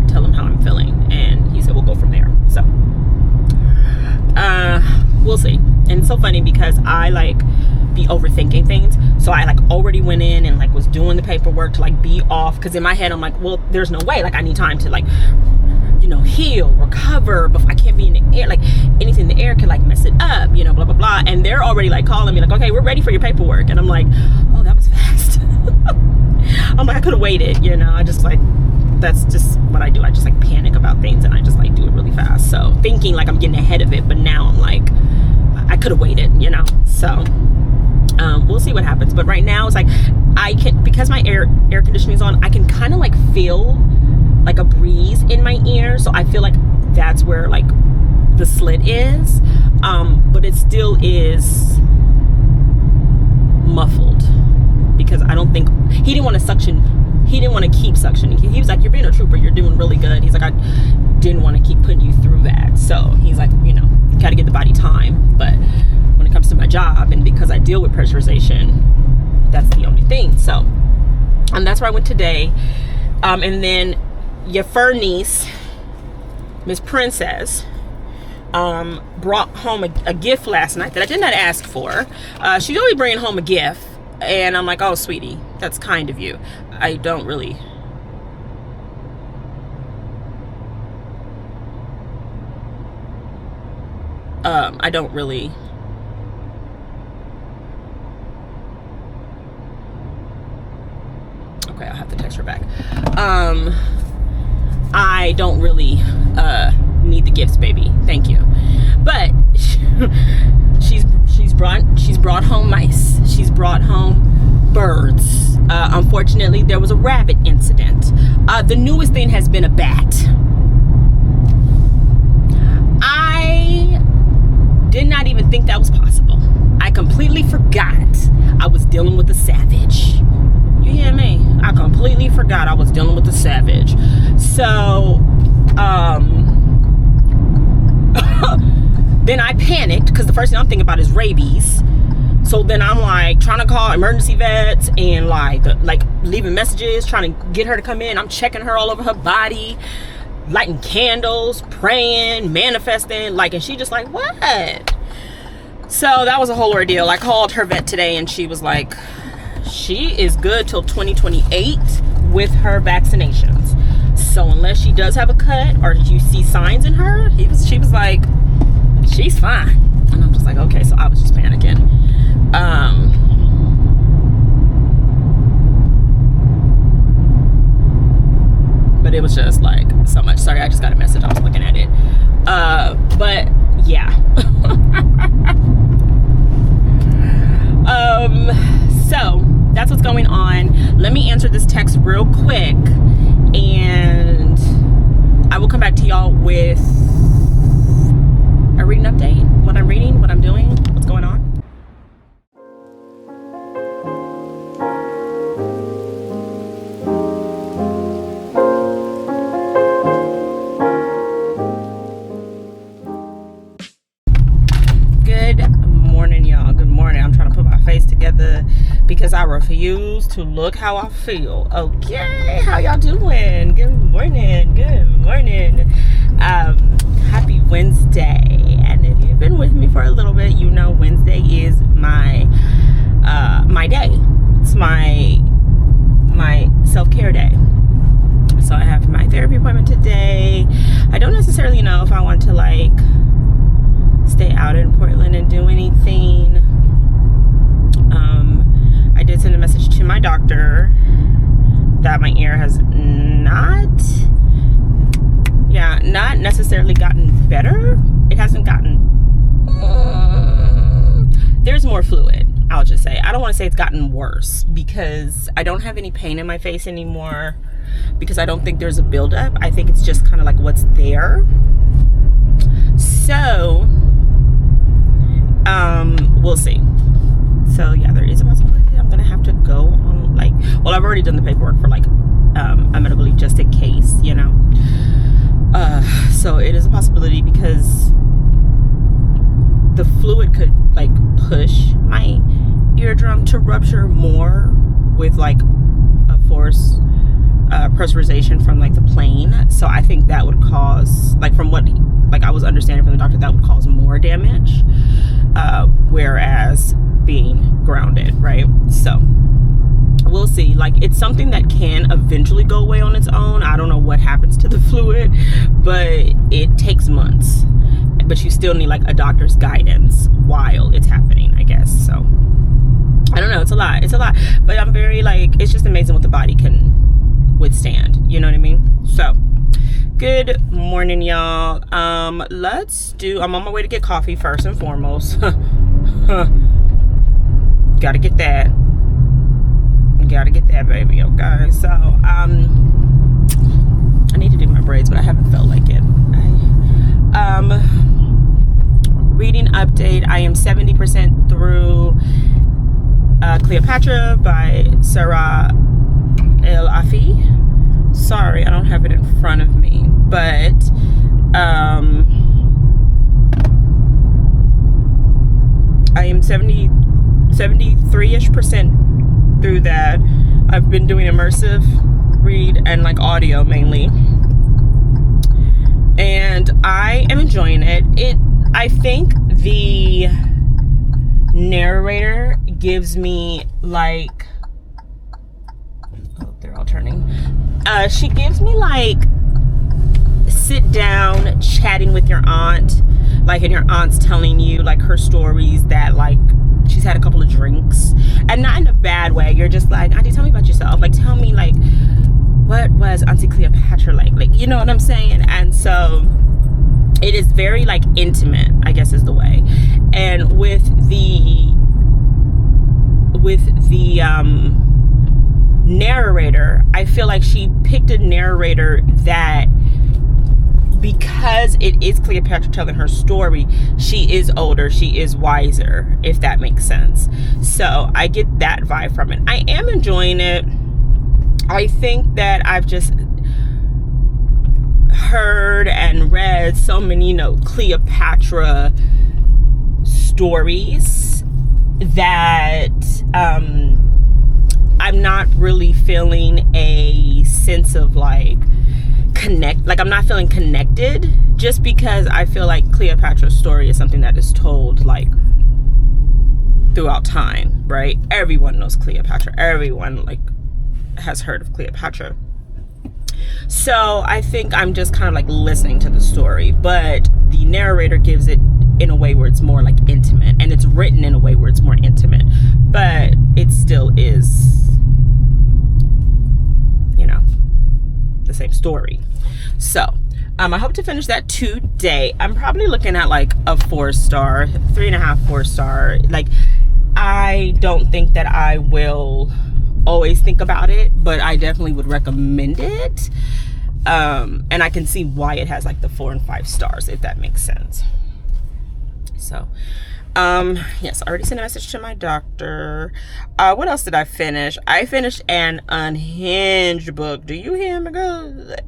tell him how I'm feeling, and he said we'll go from there. So we'll see. And it's so funny because I like be overthinking things, so I like already went in and like was doing the paperwork to like be off, because in my head I'm like, well, there's no way, like I need time to like, you know, heal, recover, but I can't be in the air, like anything in the air can like mess it up, you know, blah blah blah. And they're already like calling me like, okay, we're ready for your paperwork, and I'm like, oh, that was fast. I'm like, I could have waited, you know. I just like, that's just what I do. I just like panic about things, and I just like do it really fast, so thinking like I'm getting ahead of it, but now I'm like, I could have waited, you know. So we'll see what happens. But right now it's like I can, because my air conditioning is on, I can kind of like feel like a breeze in my ear, so I feel like that's where like the slit is, but it still is muffled, because I don't think he didn't want to keep suctioning. He was like, you're being a trooper, you're doing really good. He's like, I didn't want to keep putting you through that. So he's like, you know, gotta give the body time. But when it comes to my job, and because I deal with pressurization, that's the only thing. So that's where I went today. And then your fur niece, Miss Princess, brought home a gift last night that I did not ask for. She's always bringing home a gift, and I'm like, oh sweetie, that's kind of you. I don't really okay, I'll have to text her back. I don't really need the gifts, baby, thank you. But she's brought home mice. She's brought home birds. Unfortunately, there was a rabbit incident. The newest thing has been a bat. I did not even think that was possible. I completely forgot I was dealing with a savage. You hear me? I completely forgot I was dealing with a savage. So, then I panicked, because the first thing I'm thinking about is rabies. So then I'm like trying to call emergency vets and like leaving messages, trying to get her to come in. I'm checking her all over her body, lighting candles, praying, manifesting, like, and she just like, what? So that was a whole ordeal. I called her vet today, and she was like, she is good till 2028 with her vaccinations. So unless she does have a cut or you see signs in her, she was like, she's fine. And I'm just like, okay. So I was just panicking. But it was just like so much. Sorry, I just got a message. I was looking at it. But yeah. So that's what's going on. Let me answer this text real quick, and I will come back to y'all with a reading update. What I'm reading, what I'm doing, what's going on. Because I refuse to look how I feel. Okay, how y'all doing? Good morning. Happy Wednesday. And if you've been with me for a little bit, you know Wednesday is my day. It's my self-care day. So I have my therapy appointment today. I don't necessarily know if I want to like stay out in Portland and do anything. I did send a message to my doctor that my ear has not necessarily gotten better. It hasn't gotten, there's more fluid, I'll just say. I don't want to say it's gotten worse, because I don't have any pain in my face anymore, because I don't think there's a buildup. I think it's just kind of like what's there. So, we'll see. So yeah, there is a possibility I'm gonna have to go on I've already done the paperwork for a medical leave just in case, you know. So it is a possibility, because the fluid could like push my eardrum to rupture more with like a force pressurization from like the plane. So I think that would cause, like from what like I was understanding from the doctor, that would cause more damage, whereas being grounded, right? So we'll see. Like, it's something that can eventually go away on its own. I don't know what happens to the fluid, but it takes months. But you still need like a doctor's guidance while it's happening, I guess. So I don't know. It's a lot. But I'm very like, it's just amazing what the body can withstand. You know what I mean? So good morning, y'all. I'm on my way to get coffee first and foremost. Gotta get that, baby. Okay, so I need to do my braids, but I haven't felt like it. Reading update. I am 70% through Cleopatra by Sarah El Afi. Sorry, I don't have it in front of me, but I am 73-ish% through that. I've been doing immersive read and like audio mainly, and I am enjoying it. I think the narrator gives me like, oh, they're all turning. She gives me like sit down chatting with your aunt, like, and your aunt's telling you like her stories that like she's had a couple of drinks, and not in a bad way. You're just like, Auntie, tell me about yourself. Like, tell me like, what was Auntie Cleopatra like, you know what I'm saying? And so it is very like intimate, I guess is the way. And with the narrator, I feel like she picked a narrator that, because it is Cleopatra telling her story, she is older, she is wiser, if that makes sense. So I get that vibe from it. I am enjoying it. I think that I've just heard and read so many, Cleopatra stories that I'm not really feeling a sense of like I'm not feeling connected, just because I feel like Cleopatra's story is something that is told like throughout time, right? Everyone knows Cleopatra. Everyone like has heard of Cleopatra. So I think I'm just kind of like listening to the story, but the narrator gives it in a way where it's more like intimate, and it's written in a way where it's more intimate, but it still is, the same story. So I hope to finish that today. I'm probably looking at like a 4-star, 3.5, 4-star. Like, I don't think that I will always think about it, but I definitely would recommend it. And I can see why it has like the 4 and 5 stars, if that makes sense. So yes, I already sent a message to my doctor. What else did I finish? I finished an Unhinged book. Do you hear me good?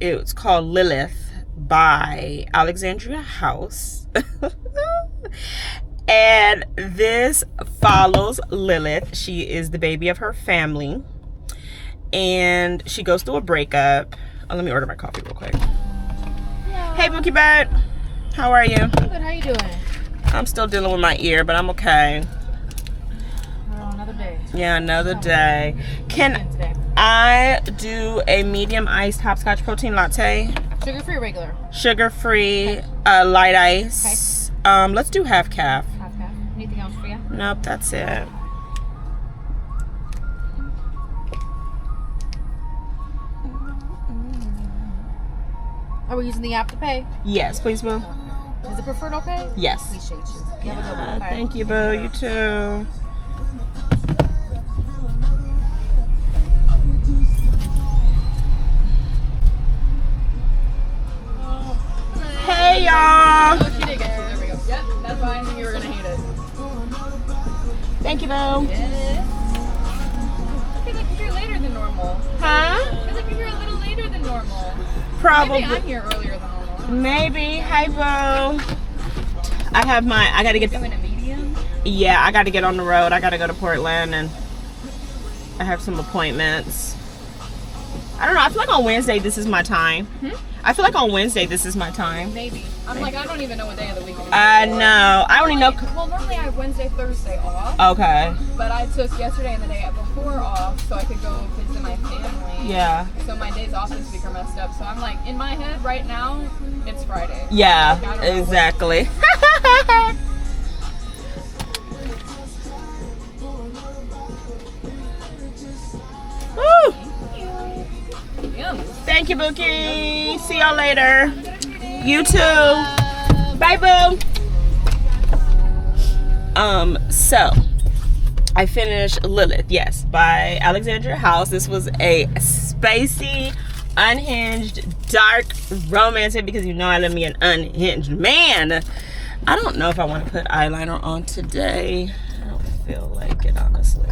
It's called Lilith by Alexandria House. And this follows Lilith. She is the baby of her family, and she goes through a breakup. Oh, let me order my coffee real quick. Hello. Hey, Bookie Bud. How are you? I'm good. How you doing? I'm still dealing with my ear, but I'm okay. Oh, another day. Yeah, another day. Can I do a medium iced hopscotch protein latte? Sugar-free or regular? Sugar-free, light ice. Okay. Let's do half calf. Half calf. Anything else for you? Nope, that's it. Are we using the app to pay? Yes, please, boo. Is it preferred okay? Yes. Appreciate you. You have a good one. Okay. Thank you, boo. You too. Hey, y'all. Oh, she did get you. There we go. Yep, that's fine. You were gonna hate it. Thank you, boo. Yeah. I feel like you're here later than normal. Huh? I feel like you're here a little later than normal. Probably. Maybe I'm here earlier than normal. Maybe. Hey, boo. I gotta get. Doing a medium. Yeah, I gotta get on the road. I gotta go to Portland, and I have some appointments. I don't know. I feel like on Wednesday this is my time. I feel like on Wednesday this is my time. Maybe. I'm like, I don't even know what day of the week it is. I know. I only know. Well, normally I have Wednesday, Thursday off. Okay. But I took yesterday and the day before off so I could go visit my family. Yeah. So my days off this week are messed up. So I'm like, in my head right now, it's Friday. Yeah, Like, I don't know exactly. Woo! Yum. Thank you, Bookie. See y'all later. You too. Bye, boo. So I finished Lilith, yes, by Alexandria House. This was a spacey, unhinged, dark romance because you know I love me an unhinged man. I don't know if I want to put eyeliner on today. I don't feel like it, honestly.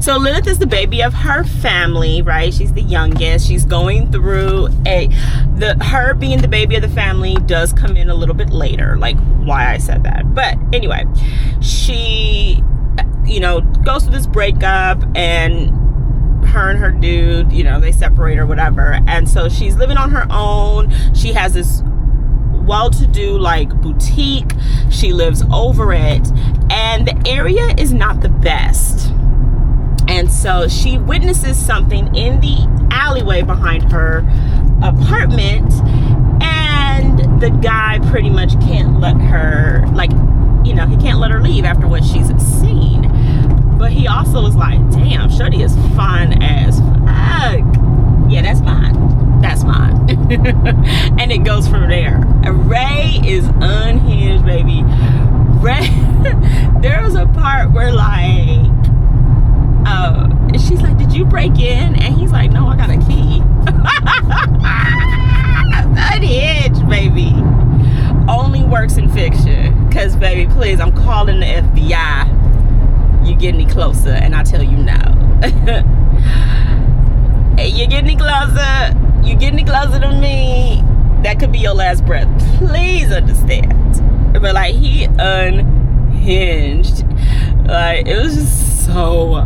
So Lilith is the baby of her family, right? She's the youngest. She's going through her being the baby of the family does come in a little bit later, like why I said that. But anyway, she, goes through this breakup, and her and her dude, they separate or whatever. And so she's living on her own. She has this well-to-do boutique. She lives over it, and the area is not the best. And so she witnesses something in the alleyway behind her apartment, and the guy pretty much can't let her he can't let her leave after what she's seen. But he also is like, damn, shorty is fine as fuck. Yeah, that's mine. That's mine. And it goes from there. Ray is unhinged, baby. Ray, there was a part where she's like, did you break in? And he's like, no, I got a key. Unhinged, baby. Only works in fiction. Cause baby, please, I'm calling the FBI. You get any closer and I tell you no. Hey, you get any closer? You get any closer to me? That could be your last breath. Please understand. But he unhinged. It was just so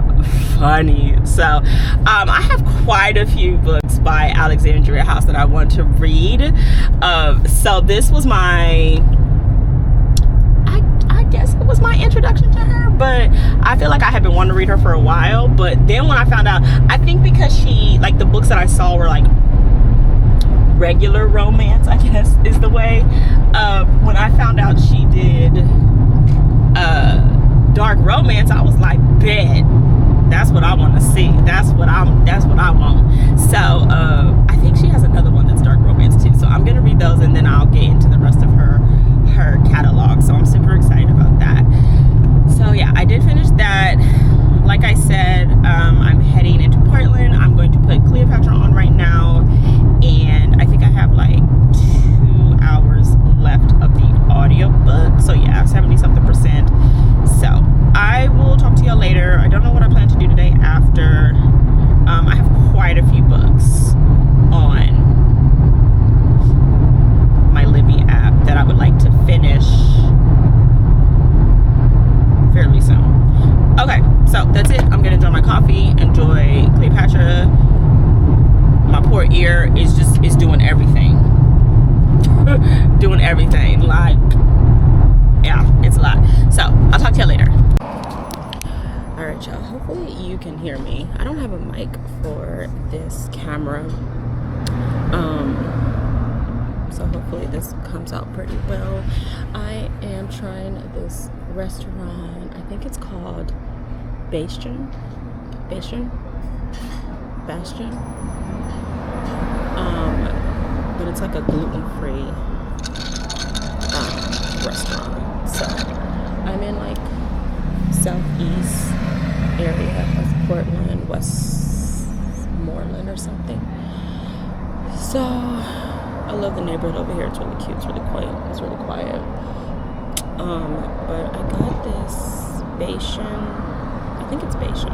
funny. So I have quite a few books by Alexandria House that I want to read. So this was my, I guess it was my introduction to her, but I feel like I have been wanting to read her for a while. But then when I found out, I think because she, the books that I saw were regular romance, I guess is the way. When I found out she did dark romance, I was like, bet, that's what I want to see. That's what I want. So I think she has another one that's dark romance too. So I'm gonna read those, and then I'll get into the rest of her catalog. So I'm super excited about that. So yeah, I did finish that. Like I said, I'm heading into Portland. I'm going to put Cleopatra on right now, and I think I have 2 hours left of the audiobook. So yeah, 70-something%. So I will talk to y'all later. I don't know what I plan to do today after. I have quite a few books on my Libby app that I would like to finish fairly soon. Okay, so that's it. I'm gonna enjoy my coffee, enjoy Cleopatra. My poor ear is doing everything. Doing everything. Yeah, it's a lot. So I'll talk to you later. Alright, y'all. Hopefully you can hear me. I don't have a mic for this camera. So hopefully this comes out pretty well. I am trying this restaurant. I think it's called Bastion. But it's a gluten-free restaurant. So I'm in southeast area of Portland, Westmoreland or something. So I love the neighborhood over here. It's really cute. It's really quiet. But I got this Bastion. I think it's Bastion.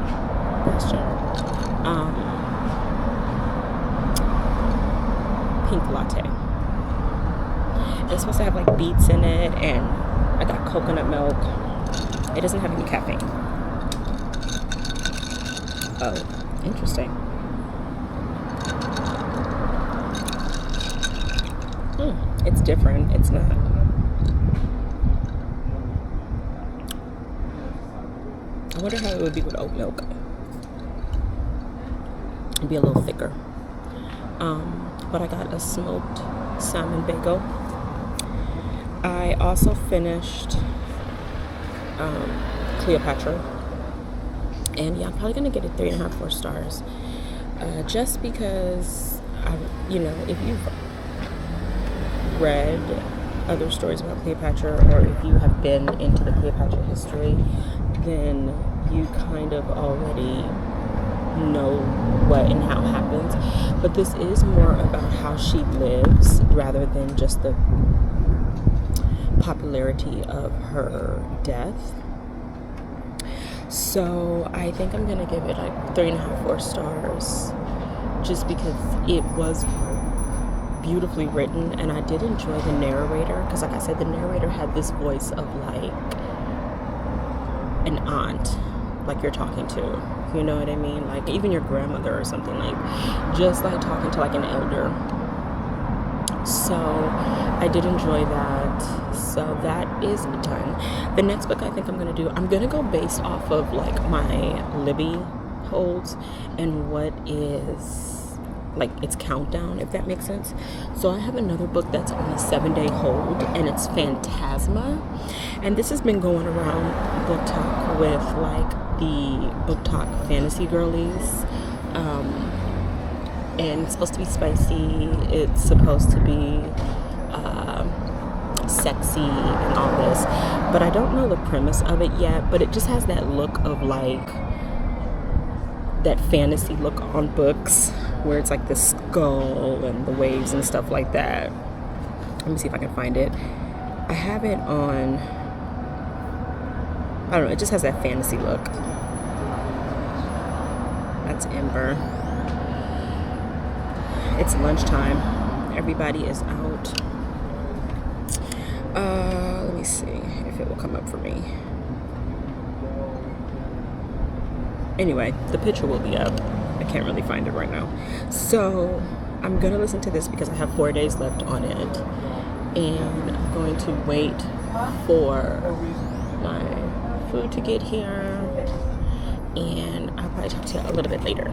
It's supposed to have like beets in it, and I got coconut milk. It doesn't have any caffeine. Oh, interesting. It's different. It's not. I wonder how it would be with oat milk. It'd be a little thicker. But I got a smoked salmon bagel. I also finished Cleopatra. And yeah, I'm probably gonna get it 3.5, 4 stars. Just because if you've read other stories about Cleopatra, or if you have been into the Cleopatra history, then you kind of already know what and how happens. But this is more about how she lives rather than just the popularity of her death. So I think I'm gonna give it like 3.5, 4 stars, just because it was beautifully written, and I did enjoy the narrator, because like I said, the narrator had this voice of like an aunt, like you're talking to, you know what I mean, like even your grandmother or something, like just like talking to like an elder. So I did enjoy that. So that is done. The next book I think I'm gonna do, I'm gonna go based off of like my Libby holds and what is like its countdown, if that makes sense. So I have another book that's on a 7-day hold, and it's Phantasma, and this has been going around Book Talk with like the Book Talk fantasy girlies, and it's supposed to be spicy, it's supposed to be sexy and all this, but I don't know the premise of it yet, but it just has that look of like that fantasy look on books where it's like the skull and the waves and stuff like that. Let me see if I can find it. I have it on, I don't know, it just has that fantasy look. That's Ember. It's lunchtime. Everybody is out. Let me see if it will come up for me. Anyway, the picture will be up. I can't really find it right now. So I'm gonna listen to this because I have 4 days left on it, and I'm going to wait for my food to get here, and I'll probably talk to you a little bit later.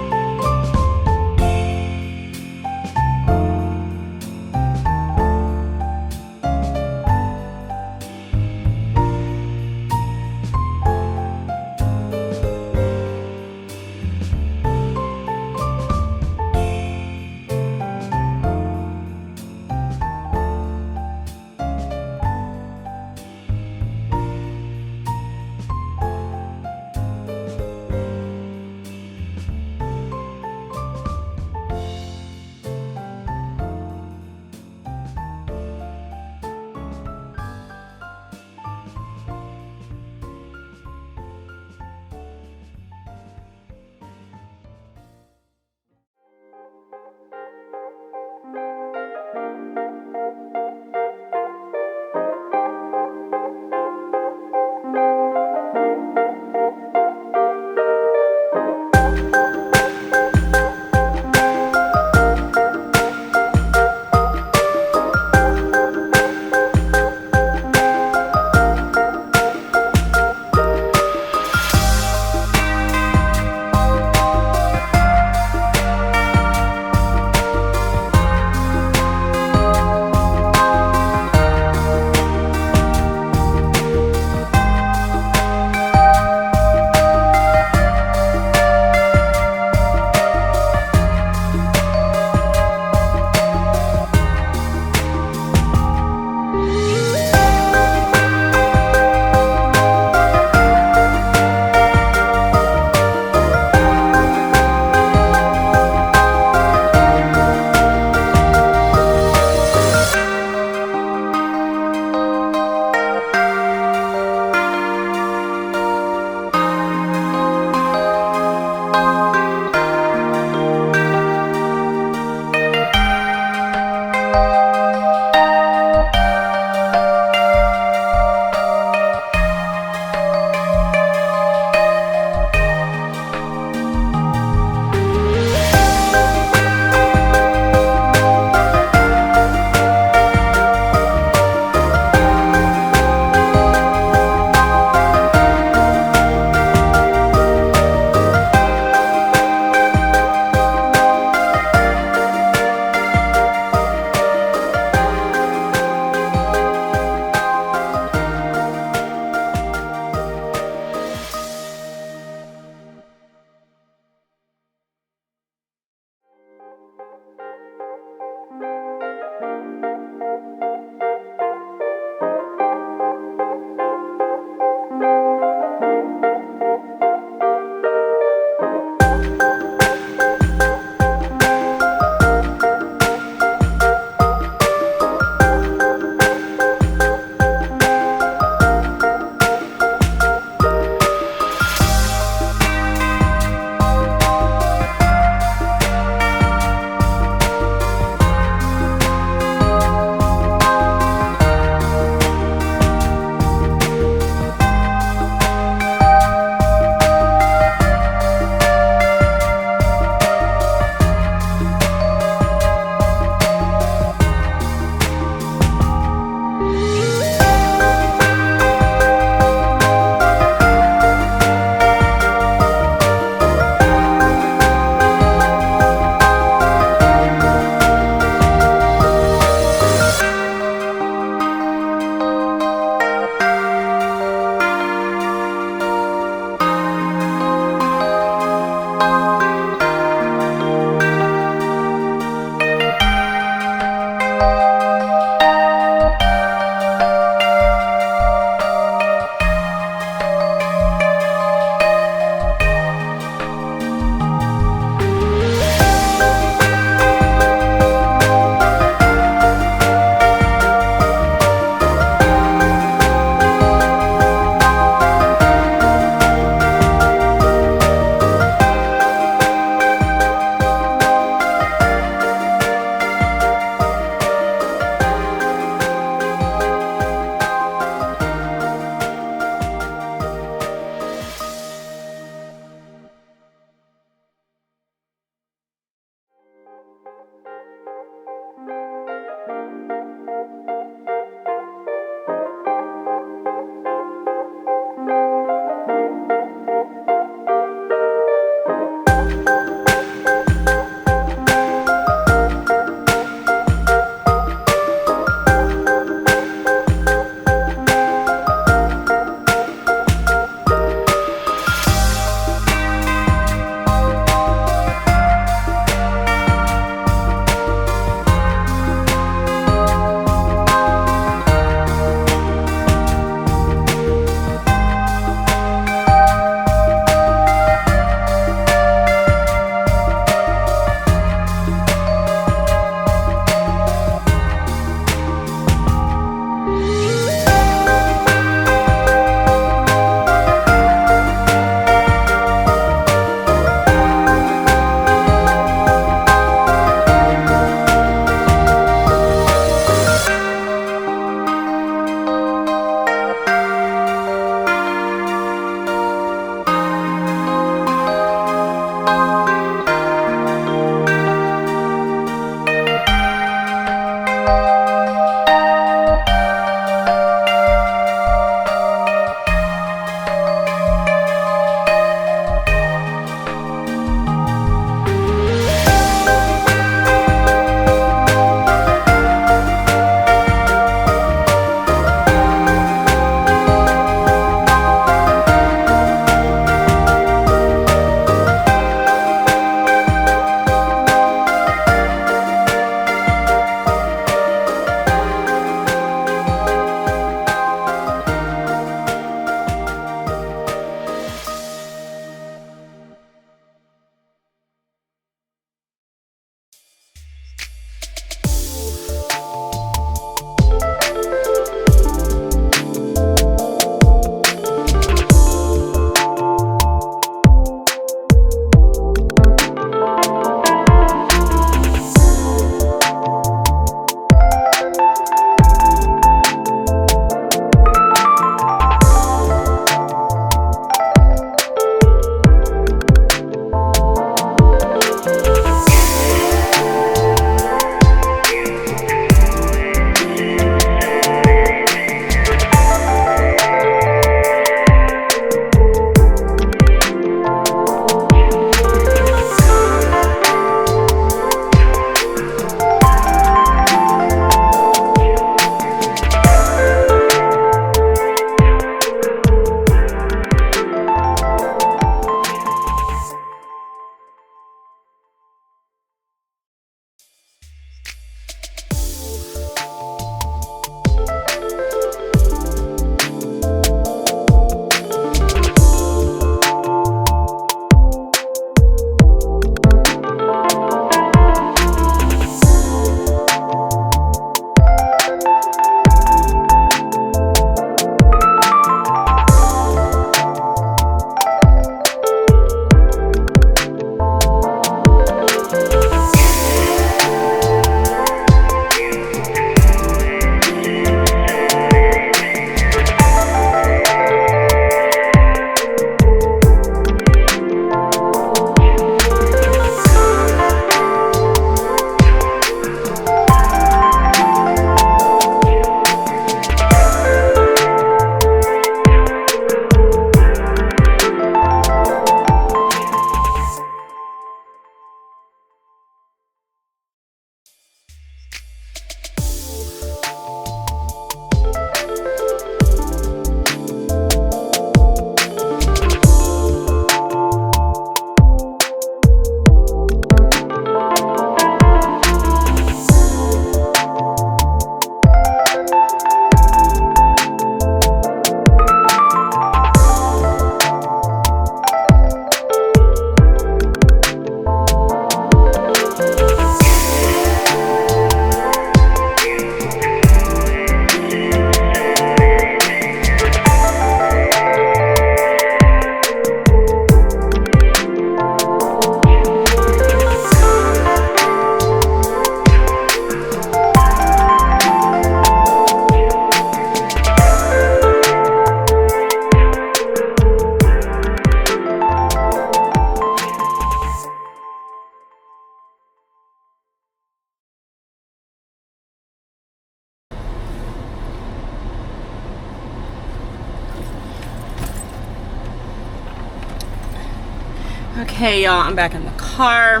Okay, y'all, I'm back in the car.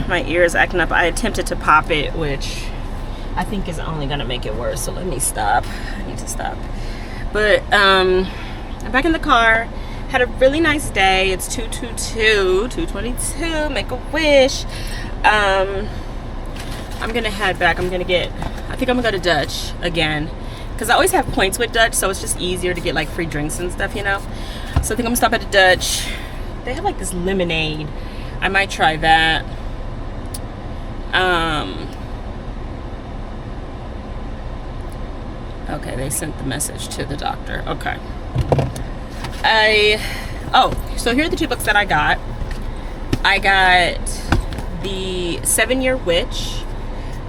My ear is acting up. I attempted to pop it, which I think is only gonna make it worse, so let me stop. I need to stop. But I'm back in the car. Had a really nice day. It's 222, make a wish. I'm gonna head back. I think I'm gonna go to Dutch again, because I always have points with Dutch, so it's just easier to get like free drinks and stuff, you know. So I think I'm gonna stop at the Dutch. They have like this lemonade. I might try that. Okay, they sent the message to the doctor. Okay. So here are the 2 books that I got. I got The 7-Year Witch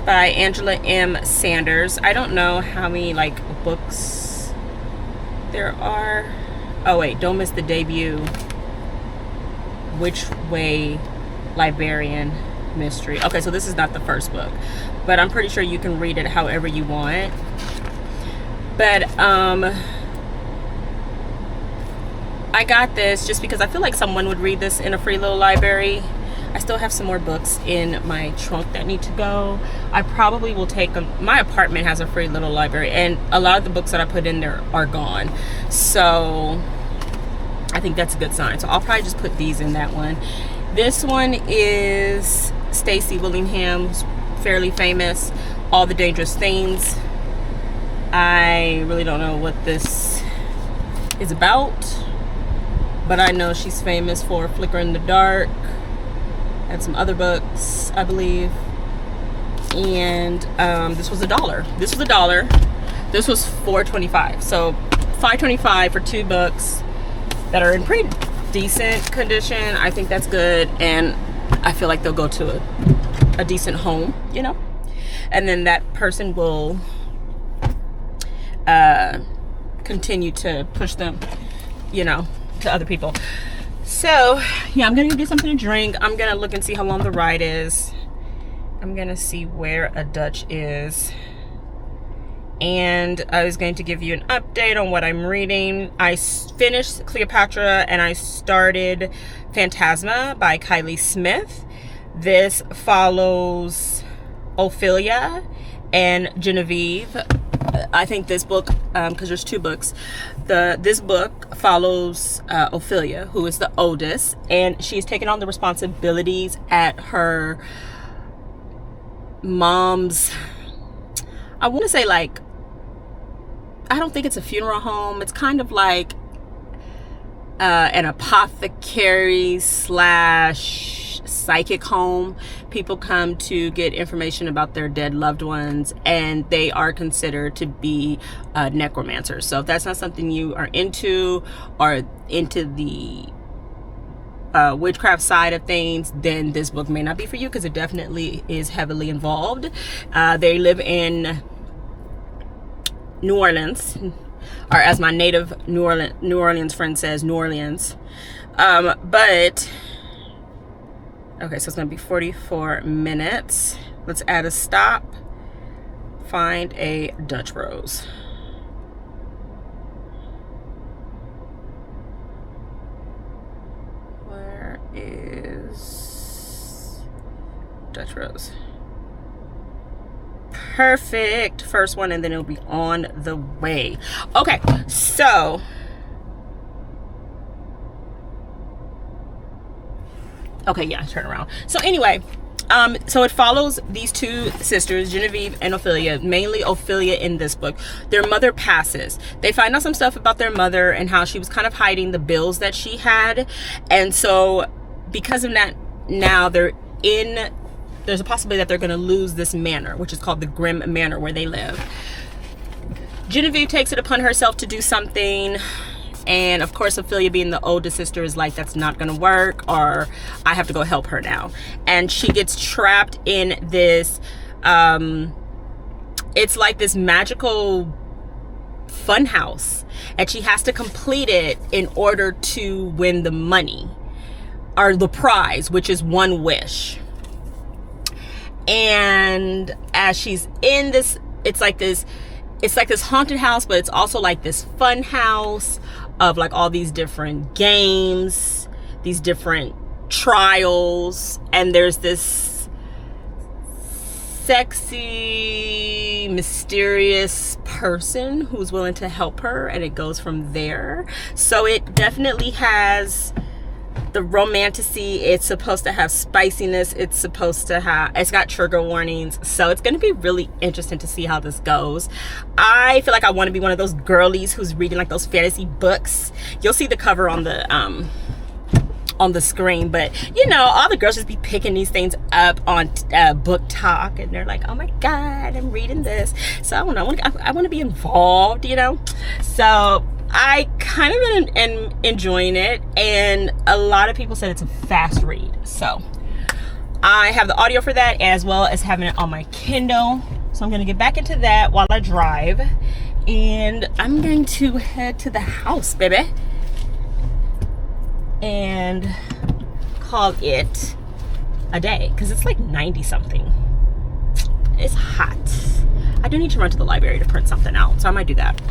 by Angela M. Sanders. I don't know how many like books there are. Oh wait, don't miss the debut Which Way Librarian mystery. Okay, so this is not the first book, but I'm pretty sure you can read it however you want. But I got this just because I feel like someone would read this in a free little library. I still have some more books in my trunk that need to go. I probably will take them. My apartment has a free little library, and a lot of the books that I put in there are gone. So I think that's a good sign. So I'll probably just put these in that one. This one is Stacey Willingham's fairly famous All the Dangerous Things. I really don't know what this is about, but I know she's famous for Flicker in the Dark and some other books, I believe. And this was $1. This was $1. This was $4.25. So $5.25 for 2 books that are in pretty decent condition. I think that's good, and I feel like they'll go to a decent home, you know, and then that person will continue to push them, you know, to other people. So yeah, I'm gonna go get something to drink. I'm gonna look and see how long the ride is. I'm gonna see where a Dutch is, and I was going to give you an update on what I'm reading. I finished Cleopatra and I started Phantasma by Kylie Smith. This follows Ophelia and Genevieve. I think this book, because there's 2 books, this book follows Ophelia, who is the oldest, and she's taken on the responsibilities at her mom's, I want to say, like, I don't think it's a funeral home. It's kind of like an apothecary / psychic home. People come to get information about their dead loved ones, and they are considered to be necromancers. So if that's not something you are into, or into the witchcraft side of things, then this book may not be for you, because it definitely is heavily involved. They live in New Orleans, or as my native New Orleans friend says, New Orleans. But okay, so it's gonna be 44 minutes. Let's add a stop. Find a Dutch Rose. Where is Dutch Rose? Perfect. First one, and then it'll be on the way. Okay, so okay, yeah, turn around. So anyway, so it follows these 2 sisters, Genevieve and Ophelia, mainly Ophelia in this book. Their mother passes. They find out some stuff about their mother and how she was kind of hiding the bills that she had. And so because of that, now there's a possibility that they're going to lose this manor, which is called the Grimm Manor, where they live. Genevieve takes it upon herself to do something, and of course Ophelia, being the oldest sister, is like, that's not gonna work, or I have to go help her now. And she gets trapped in this it's like this magical fun house, and she has to complete it in order to win the money, or the prize, which is 1 wish. And as she's in this, it's like this haunted house, but it's also like this fun house. of like all these different games, these different trials, and there's this sexy, mysterious person who's willing to help her, and it goes from there. So it definitely has the romanticy, it's supposed to have spiciness, it's got trigger warnings, so it's going to be really interesting to see how this goes. I feel like I want to be one of those girlies who's reading like those fantasy books. You'll see the cover on the screen, but you know, all the girls just be picking these things up on book talk, and they're like, oh my god, I'm reading this. So I want to be involved, you know. So I kind of am enjoying it, and a lot of people said it's a fast read. So I have the audio for that, as well as having it on my Kindle. So I'm going to get back into that while I drive, and I'm going to head to the house, baby, and call it a day, because it's like 90 something. It's hot. I do need to run to the library to print something out, so I might do that.